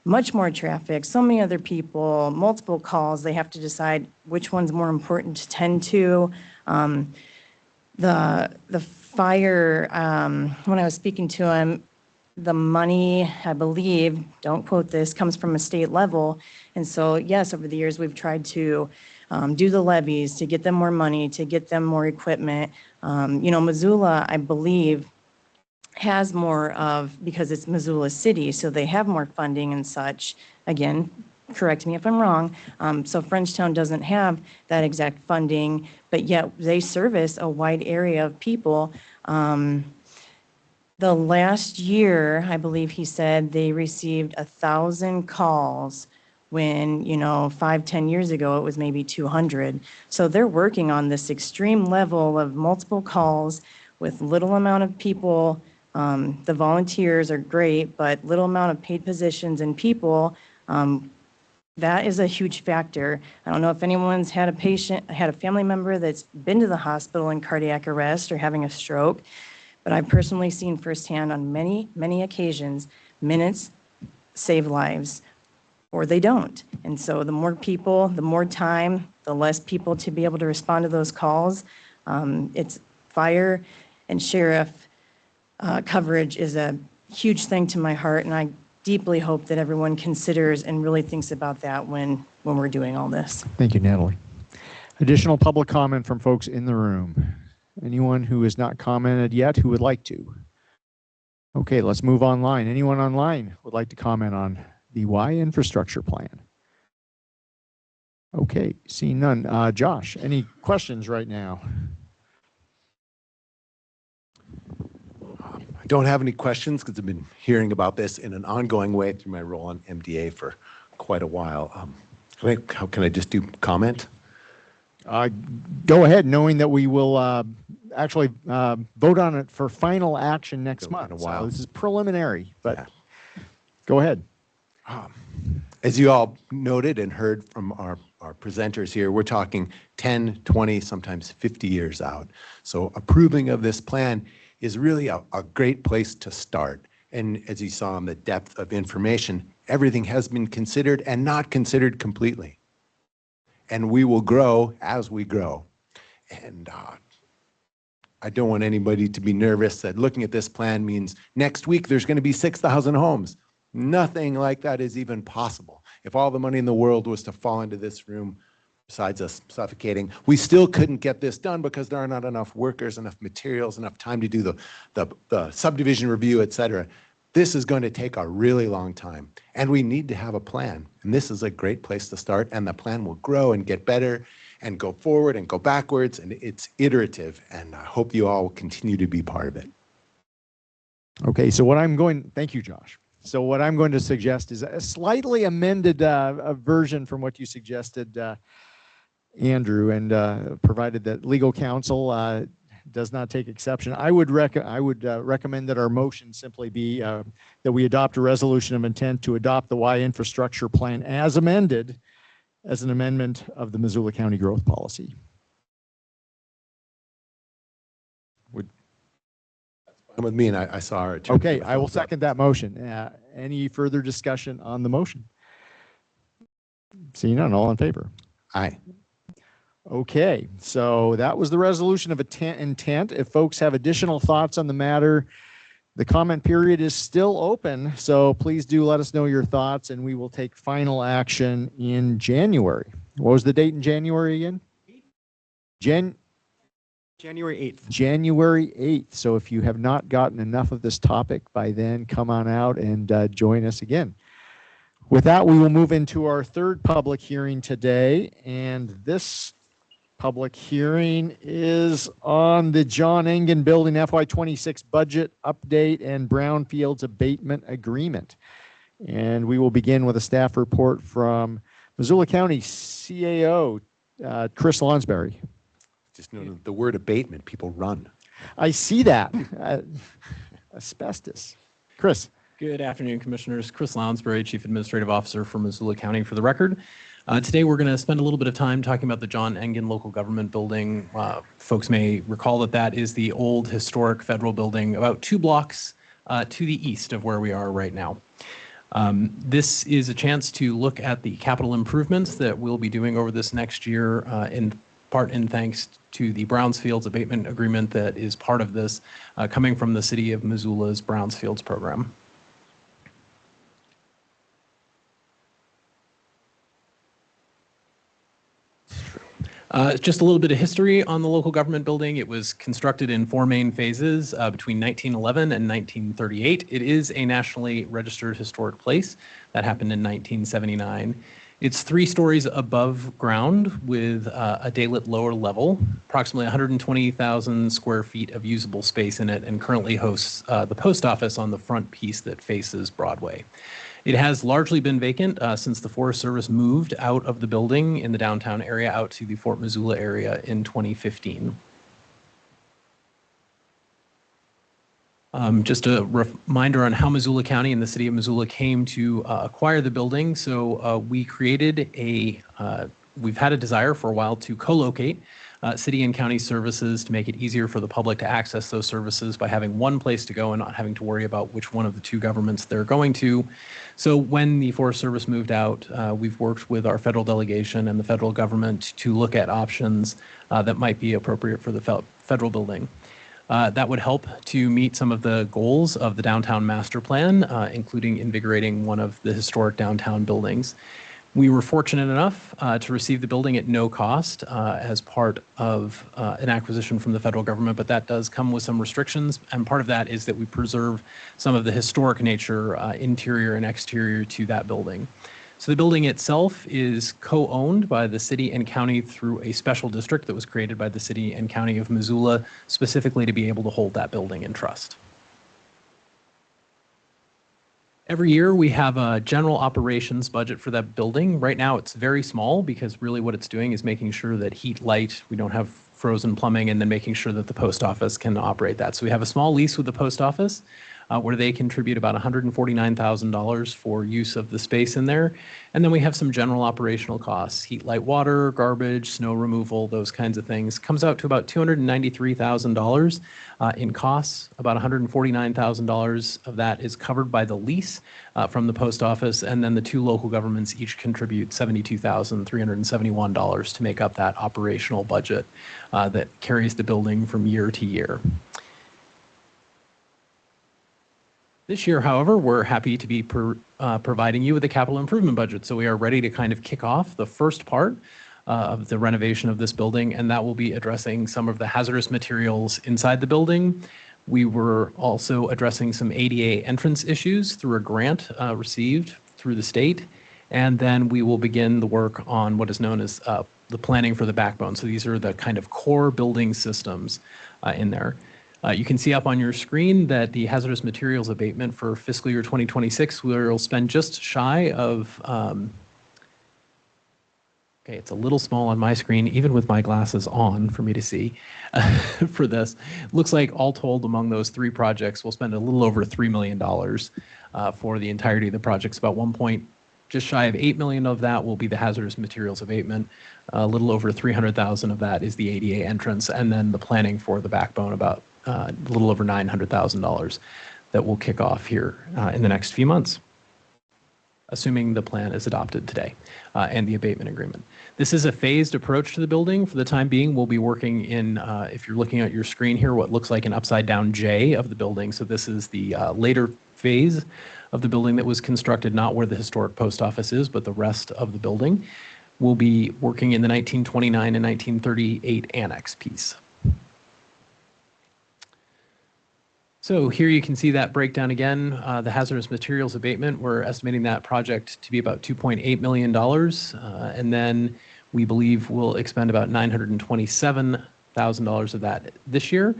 much more traffic, so many other people, multiple calls. They have to decide which one's more important to tend to. The fire, when I was speaking to him, the money, I believe, don't quote this, comes from a state level. And so, yes, over the years, we've tried to do the levies, to get them more money, to get them more equipment. Missoula, I believe, has more of, because it's Missoula City, so they have more funding and such. Again, correct me if I'm wrong. So Frenchtown doesn't have that exact funding, but yet they service a wide area of people. The last year, I believe he said they received 1,000 calls when, 5-10 years ago, it was maybe 200. So they're working on this extreme level of multiple calls with little amount of people. The volunteers are great, but little amount of paid positions and people. That is a huge factor. I don't know if anyone's had a family member that's been to the hospital in cardiac arrest or having a stroke, but I've personally seen firsthand on many, many occasions, minutes save lives, or they don't. And so the more people, the more time, the less people to be able to respond to those calls. It's fire and sheriff coverage is a huge thing to my heart, and I deeply hope that everyone considers and really thinks about that when we're doing all this.
Thank you, Natalie. Additional public comment from folks in the room. Anyone who has not commented yet who would like to? Okay, let's move online. Anyone online would like to comment on the Y infrastructure plan? Okay, seeing none. Josh, any questions right now?
I don't have any questions because I've been hearing about this in an ongoing way through my role on MDA for quite a while. How can I just do comment?
Go ahead, knowing that we will actually vote on it for final action next month. So this is preliminary, but go ahead.
As you all noted and heard from our presenters here, we're talking 10, 20, sometimes 50 years out. So approving of this plan is really a great place to start. And as you saw in the depth of information, everything has been considered and not considered completely. And we will grow as we grow. And I don't want anybody to be nervous that looking at this plan means next week there's going to be 6,000 homes. Nothing like that is even possible. If all the money in the world was to fall into this room, besides us suffocating, we still couldn't get this done because there are not enough workers, enough materials, enough time to do the subdivision review, et cetera. This is going to take a really long time, and we need to have a plan. And this is a great place to start, and the plan will grow and get better and go forward and go backwards, and it's iterative, and I hope you all will continue to be part of it.
Okay, so thank you, Josh. So what I'm going to suggest is a slightly amended version from what you suggested, Andrew, and provided that legal counsel does not take exception, I would recommend that our motion simply be that we adopt a resolution of intent to adopt the Y infrastructure plan as amended as an amendment of the Missoula County Growth Policy.
With me, and I saw our attorney.
Okay, I will second that motion. Any further discussion on the motion? Seeing none, all in favor?
Aye.
Okay, so that was the resolution of intent. If folks have additional thoughts on the matter, the comment period is still open, so please do let us know your thoughts, and we will take final action in January. What was the date in January again?
January 8th.
January 8th. So if you have not gotten enough of this topic by then, come on out and join us again. With that, we will move into our third public hearing today, and this public hearing is on the John Engen Building FY26 budget update and brownfields abatement agreement. And we will begin with a staff report from Missoula County CAO, Chris Lonsberry.
Just know the word abatement, people run.
I see that. Asbestos. Chris.
Good afternoon, Commissioners. Chris Lounsbury, Chief Administrative Officer for Missoula County for the record. Today we're going to spend a little bit of time talking about the John Engen Local Government Building. Folks may recall that is the old historic federal building about 2 blocks to the east of where we are right now. This is a chance to look at the capital improvements that we'll be doing over this next year in part in thanks to the Brownsfields abatement agreement that is part of this coming from the City of Missoula's Brownsfields program. Just a little bit of history on the local government building. It was constructed in 4 main phases between 1911 and 1938. It is a nationally registered historic place. That happened in 1979. It's 3 stories above ground with a daylit lower level, approximately 120,000 square feet of usable space in it, and currently hosts the post office on the front piece that faces Broadway. It has largely been vacant since the Forest Service moved out of the building in the downtown area out to the Fort Missoula area in 2015. Just a reminder on how Missoula County and the city of Missoula came to acquire the building. So we created we've had a desire for a while to co-locate city and county services to make it easier for the public to access those services by having one place to go and not having to worry about which one of the 2 governments they're going to. So when the Forest Service moved out, we've worked with our federal delegation and the federal government to look at options that might be appropriate for the federal building. That would help to meet some of the goals of the downtown master plan, including invigorating one of the historic downtown buildings. We were fortunate enough to receive the building at no cost as part of an acquisition from the federal government, but that does come with some restrictions, and part of that is that we preserve some of the historic nature, interior and exterior to that building. So the building itself is co-owned by the city and county through a special district that was created by the city and county of Missoula specifically to be able to hold that building in trust. Every year we have a general operations budget for that building. Right now it's very small because really what it's doing is making sure that heat, light, we don't have frozen plumbing, and then making sure that the post office can operate that. So we have a small lease with the post office where they contribute about $149,000 for use of the space in there. And then we have some general operational costs, heat, light, water, garbage, snow removal, those kinds of things. Comes out to about $293,000 in costs. About $149,000 of that is covered by the lease from the post office. And then the 2 local governments each contribute $72,371 to make up that operational budget that carries the building from year to year. This year, however, we're happy to be providing you with a capital improvement budget. So we are ready to kind of kick off the first part of the renovation of this building, and that will be addressing some of the hazardous materials inside the building. We were also addressing some ADA entrance issues through a grant received through the state, and then we will begin the work on what is known as the planning for the backbone. So these are the kind of core building systems in there. You can see up on your screen that the hazardous materials abatement for fiscal year 2026 will spend just shy of, okay, it's a little small on my screen, even with my glasses on for me to see for this. Looks like all told among those 3 projects, we'll spend a little over $3 million for the entirety of the projects. About just shy of $8 million of that will be the hazardous materials abatement. A little over $300,000 of that is the ADA entrance, and then the planning for the backbone, about a little over $900,000 that will kick off here in the next few months, assuming the plan is adopted today and the abatement agreement. This is a phased approach to the building. For the time being, we'll be working in, if you're looking at your screen here, what looks like an upside down J of the building. So this is the later phase of the building that was constructed, not where the historic post office is, but the rest of the building. We'll be working in the 1929 and 1938 annex piece. So here you can see that breakdown again. The hazardous materials abatement, we're estimating that project to be about $2.8 million. And then we believe we'll expend about $927,000 of that this year.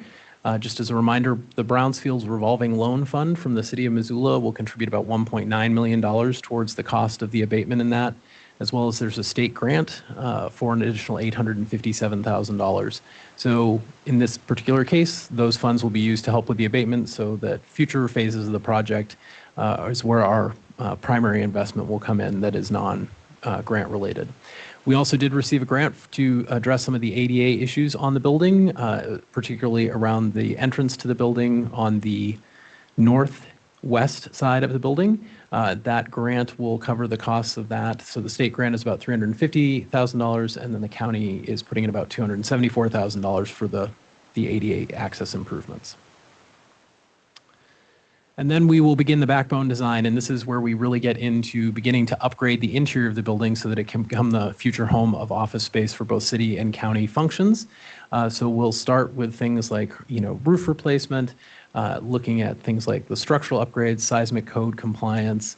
Just as a reminder, the Brownsfields Revolving Loan Fund from the city of Missoula will contribute about $1.9 million towards the cost of the abatement in that, as well as there's a state grant for an additional $857,000. So in this particular case, those funds will be used to help with the abatement so that future phases of the project is where our primary investment will come in that is non-grant related. We also did receive a grant to address some of the ADA issues on the building, particularly around the entrance to the building on the northwest side of the building. That grant will cover the costs of that. So the state grant is about $350,000, and then the county is putting in about $274,000 for the ADA access improvements. And then we will begin the backbone design, and this is where we really get into beginning to upgrade the interior of the building so that it can become the future home of office space for both city and county functions. So we'll start with things like, roof replacement, looking at things like the structural upgrades, seismic code compliance,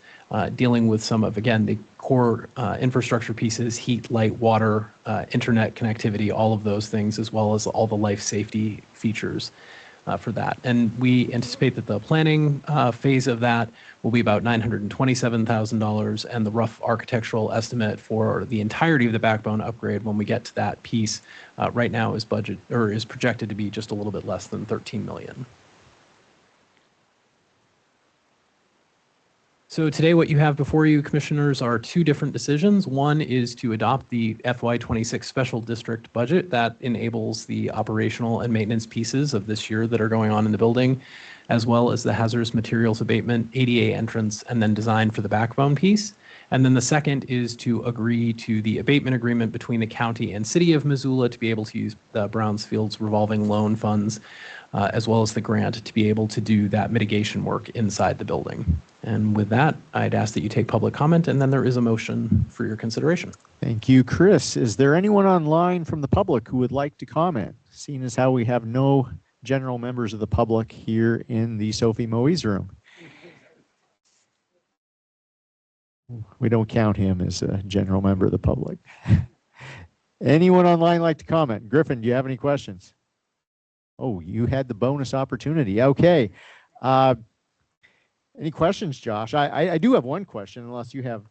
dealing with some of, again, the core infrastructure pieces, heat, light, water, internet connectivity, all of those things, as well as all the life safety features for that. And we anticipate that the planning phase of that will be about $927,000, and the rough architectural estimate for the entirety of the backbone upgrade when we get to that piece right now is projected to be just a little bit less than $13 million. So today what you have before you, Commissioners, are two different decisions. One is to adopt the FY26 Special District budget that enables the operational and maintenance pieces of this year that are going on in the building, as well as the hazardous materials abatement, ADA entrance, and then design for the backbone piece. And then the second is to agree to the abatement agreement between the county and city of Missoula to be able to use the Brownsfield's revolving loan funds, as well as the grant to be able to do that mitigation work inside the building. And with that, I'd ask that you take public comment, and then there is a motion for your consideration.
Thank you, Chris. Is there anyone online from the public who would like to comment, seeing as how we have no general members of the public here in the Sophie Moise room? We don't count him as a general member of the public. Anyone online like to comment? Griffin, do you have any questions? Oh, you had the bonus opportunity. Okay. Any questions, Josh? I do have one question, unless you have.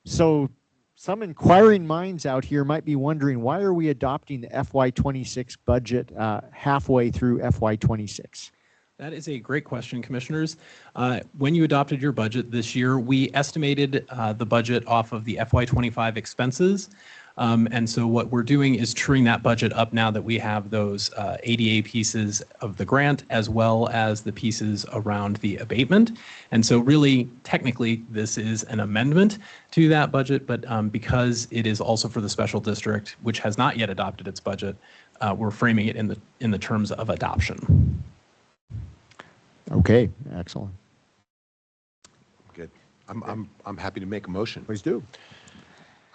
So some inquiring minds out here might be wondering, why are we adopting the FY26 budget halfway through FY26?
That is a great question, Commissioners. When you adopted your budget this year, we estimated the budget off of the FY25 expenses. And so what we're doing is truing that budget up now that we have those ADA pieces of the grant, as well as the pieces around the abatement. And so really, technically, this is an amendment to that budget, but because it is also for the special district, which has not yet adopted its budget, we're framing it in the terms of adoption.
Okay, excellent.
Good. I'm happy to make a motion.
Please do.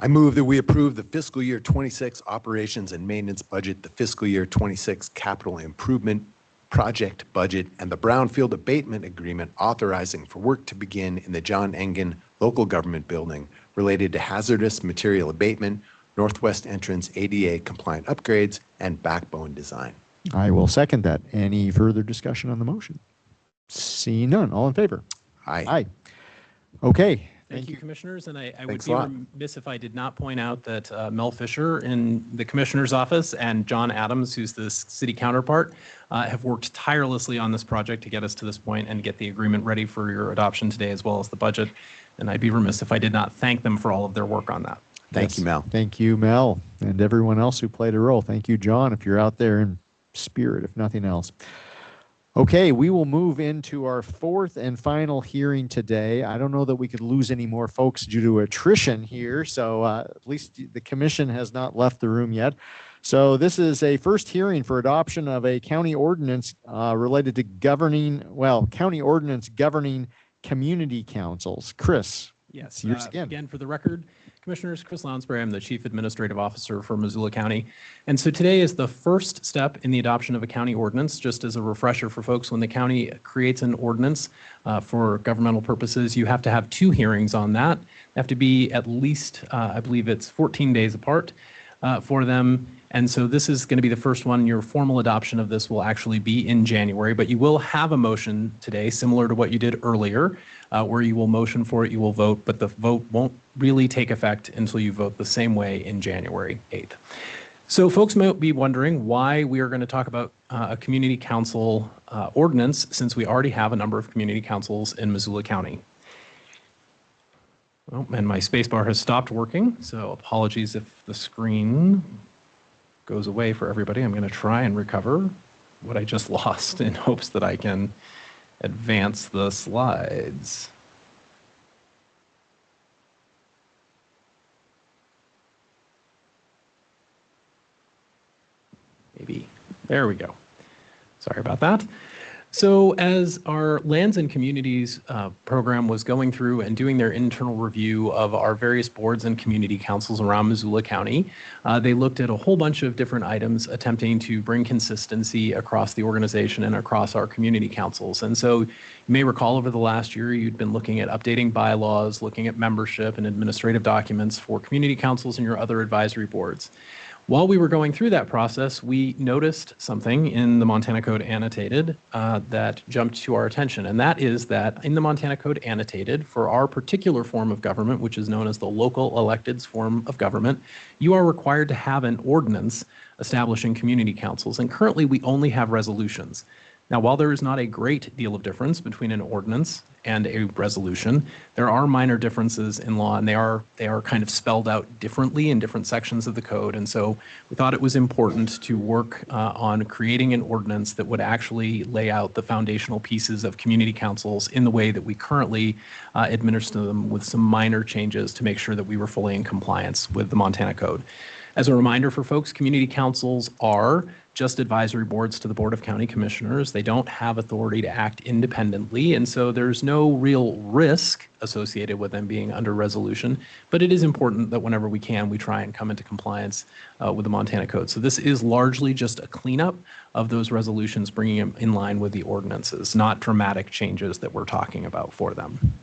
I move that we approve the fiscal year 26 operations and maintenance budget, the fiscal year 26 capital improvement project budget, and the Brownfield abatement agreement authorizing for work to begin in the John Engen Local Government Building related to hazardous material abatement, northwest entrance ADA compliant upgrades, and backbone design.
I will second that. Any further discussion on the motion? Seeing none. All in favor?
Aye.
Aye. Okay.
Thank you, Commissioners. And I would
Thanks
be
a lot.
remiss if I did not point out that Mel Fisher in the Commissioner's office and John Adams, who's the city counterpart, have worked tirelessly on this project to get us to this point and get the agreement ready for your adoption today, as well as the budget. And I'd be remiss if I did not thank them for all of their work on that.
Thank you, Mel.
Thank you, Mel, and everyone else who played a role. Thank you, John, if you're out there in spirit, if nothing else. Okay, we will move into our fourth and final hearing today. I don't know that we could lose any more folks due to attrition here, so at least the commission has not left the room yet. So this is a first hearing for adoption of a county ordinance related to county ordinance governing community councils. Chris.
Yes,
yours again.
Again, for the record, Commissioners, Chris Lounsbury, I'm the Chief Administrative Officer for Missoula County. And so today is the first step in the adoption of a county ordinance. Just as a refresher for folks, when the county creates an ordinance for governmental purposes, you have to have 2 hearings on that. They have to be at least, I believe it's 14 days apart for them. And so this is going to be the first one. Your formal adoption of this will actually be in January, but you will have a motion today, similar to what you did earlier, where you will motion for it, you will vote, but the vote won't really take effect until you vote the same way in January 8th. So folks might be wondering why we are going to talk about a community council ordinance, since we already have a number of community councils in Missoula County. Oh, and my spacebar has stopped working, so apologies if the screen goes away for everybody. I'm going to try and recover what I just lost in hopes that I can advance the slides. Maybe. There we go. Sorry about that. So as our Lands and Communities program was going through and doing their internal review of our various boards and community councils around Missoula County, they looked at a whole bunch of different items attempting to bring consistency across the organization and across our community councils. And so you may recall over the last year, you'd been looking at updating bylaws, looking at membership and administrative documents for community councils and your other advisory boards. While we were going through that process, we noticed something in the Montana Code Annotated that jumped to our attention, and that is that in the Montana Code Annotated, for our particular form of government, which is known as the local electeds form of government, you are required to have an ordinance establishing community councils, and currently we only have resolutions. Now, while there is not a great deal of difference between an ordinance and a resolution, there are minor differences in law, and they are kind of spelled out differently in different sections of the code. And so we thought it was important to work on creating an ordinance that would actually lay out the foundational pieces of community councils in the way that we currently administer them, with some minor changes to make sure that we were fully in compliance with the Montana Code. As a reminder for folks, community councils are just advisory boards to the Board of County Commissioners. They don't have authority to act independently, and so there's no real risk associated with them being under resolution, but it is important that whenever we can, we try and come into compliance with the Montana Code. So this is largely just a cleanup of those resolutions, bringing them in line with the ordinances, not dramatic changes that we're talking about for them.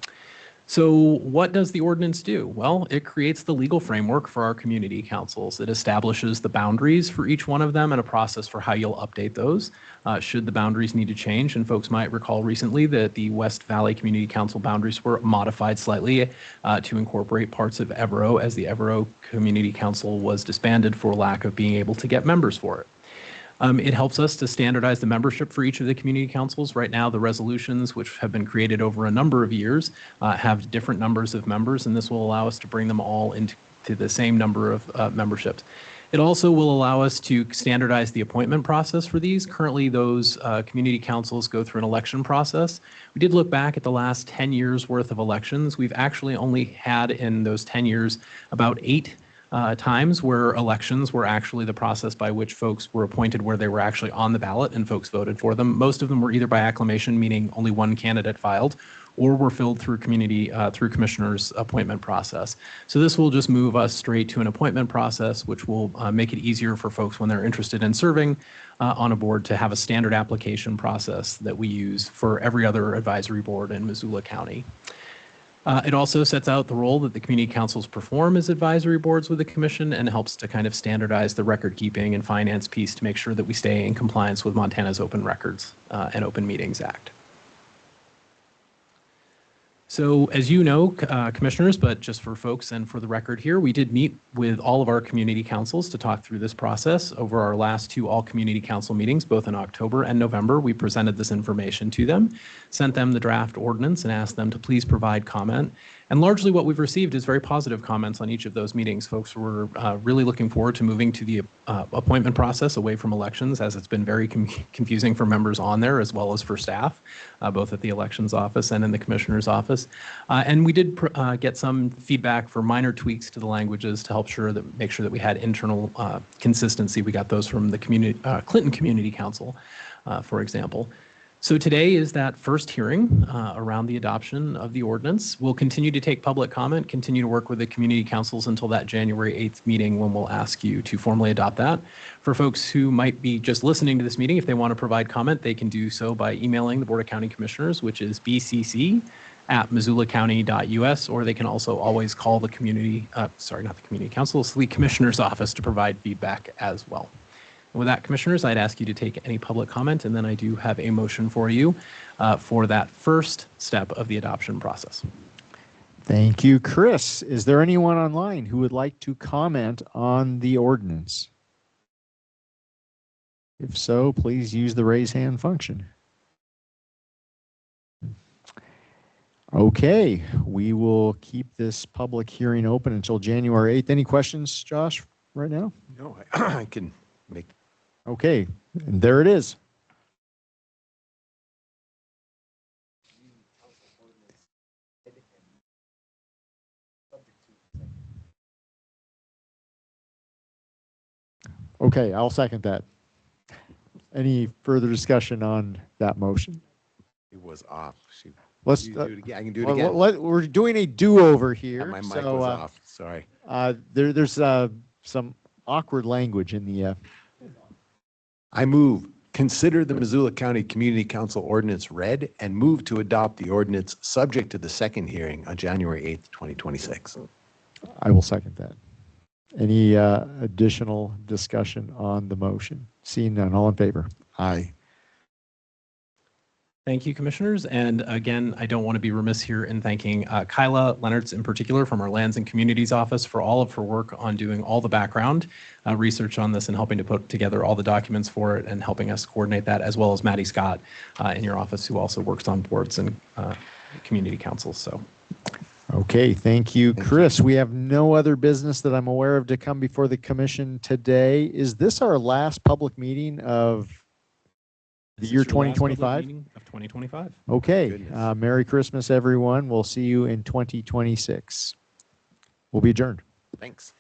So what does the ordinance do? Well, it creates the legal framework for our community councils. It establishes the boundaries for each one of them and a process for how you'll update those should the boundaries need to change. And folks might recall recently that the West Valley Community Council boundaries were modified slightly to incorporate parts of Evero, as the Evero Community Council was disbanded for lack of being able to get members for it. It helps us to standardize the membership for each of the community councils. Right now, the resolutions, which have been created over a number of years, have different numbers of members, and this will allow us to bring them all into the same number of memberships. It also will allow us to standardize the appointment process for these. Currently, those community councils go through an election process. We did look back at the last 10 years worth of elections. We've actually only had in those 10 years about 8 times where elections were actually the process by which folks were appointed, where they were actually on the ballot and folks voted for them. Most of them were either by acclamation, meaning only one candidate filed, or were filled through through commissioner's appointment process. So this will just move us straight to an appointment process, which will make it easier for folks when they're interested in serving on a board to have a standard application process that we use for every other advisory board in Missoula County. It also sets out the role that the community councils perform as advisory boards with the commission, and helps to kind of standardize the record keeping and finance piece to make sure that we stay in compliance with Montana's Open Records and Open Meetings Act. So as you know, commissioners, but just for folks and for the record here, we did meet with all of our community councils to talk through this process. Over our last 2 all-community council meetings, both in October and November, we presented this information to them, sent them the draft ordinance, and asked them to please provide comment. And largely what we've received is very positive comments on each of those meetings. Folks were really looking forward to moving to the appointment process away from elections, as it's been very confusing for members on there as well as for staff, both at the elections office and in the commissioner's office. And we did get some feedback for minor tweaks to the languages to help make sure that we had internal consistency. We got those from the Clinton Community Council, for example. So today is that first hearing around the adoption of the ordinance. We'll continue to take public comment, continue to work with the community councils until that January 8th meeting, when we'll ask you to formally adopt that. For folks who might be just listening to this meeting, if they want to provide comment, they can do so by emailing the Board of County Commissioners, which is bcc@missoulacounty.us, or they can also always call the community, not the community council, it's the commissioner's office to provide feedback as well. And with that, commissioners, I'd ask you to take any public comment, and then I do have a motion for you for that first step of the adoption process.
Thank you, Chris. Is there anyone online who would like to comment on the ordinance? If so, please use the raise hand function. Okay, we will keep this public hearing open until January 8th. Any questions, Josh, right now?
No, I can make.
Okay, and there it is. Okay, I'll second that. Any further discussion on that motion?
It was off. Shoot.
Let's,
You do it again. I can do it
well,
again.
we're doing a do-over here.
My mic
so,
was off. Sorry.
There's some awkward language in the.
I move, consider the Missoula County Community Council ordinance read and move to adopt the ordinance subject to the second hearing on January 8th, 2026.
I will second that. Any additional discussion on the motion? Seeing none, all in favor? Aye.
Thank you, commissioners. And again, I don't want to be remiss here in thanking Kyla Leonards in particular from our Lands and Communities Office for all of her work on doing all the background research on this and helping to put together all the documents for it and helping us coordinate that, as well as Maddie Scott in your office, who also works on boards and community councils. So.
Okay, thank you, Chris. We have no other business that I'm aware of to come before the commission today. Is this our last public meeting of the year 2025?
Of 2025.
Okay, Merry Christmas, everyone. We'll see you in 2026. We'll be adjourned.
Thanks.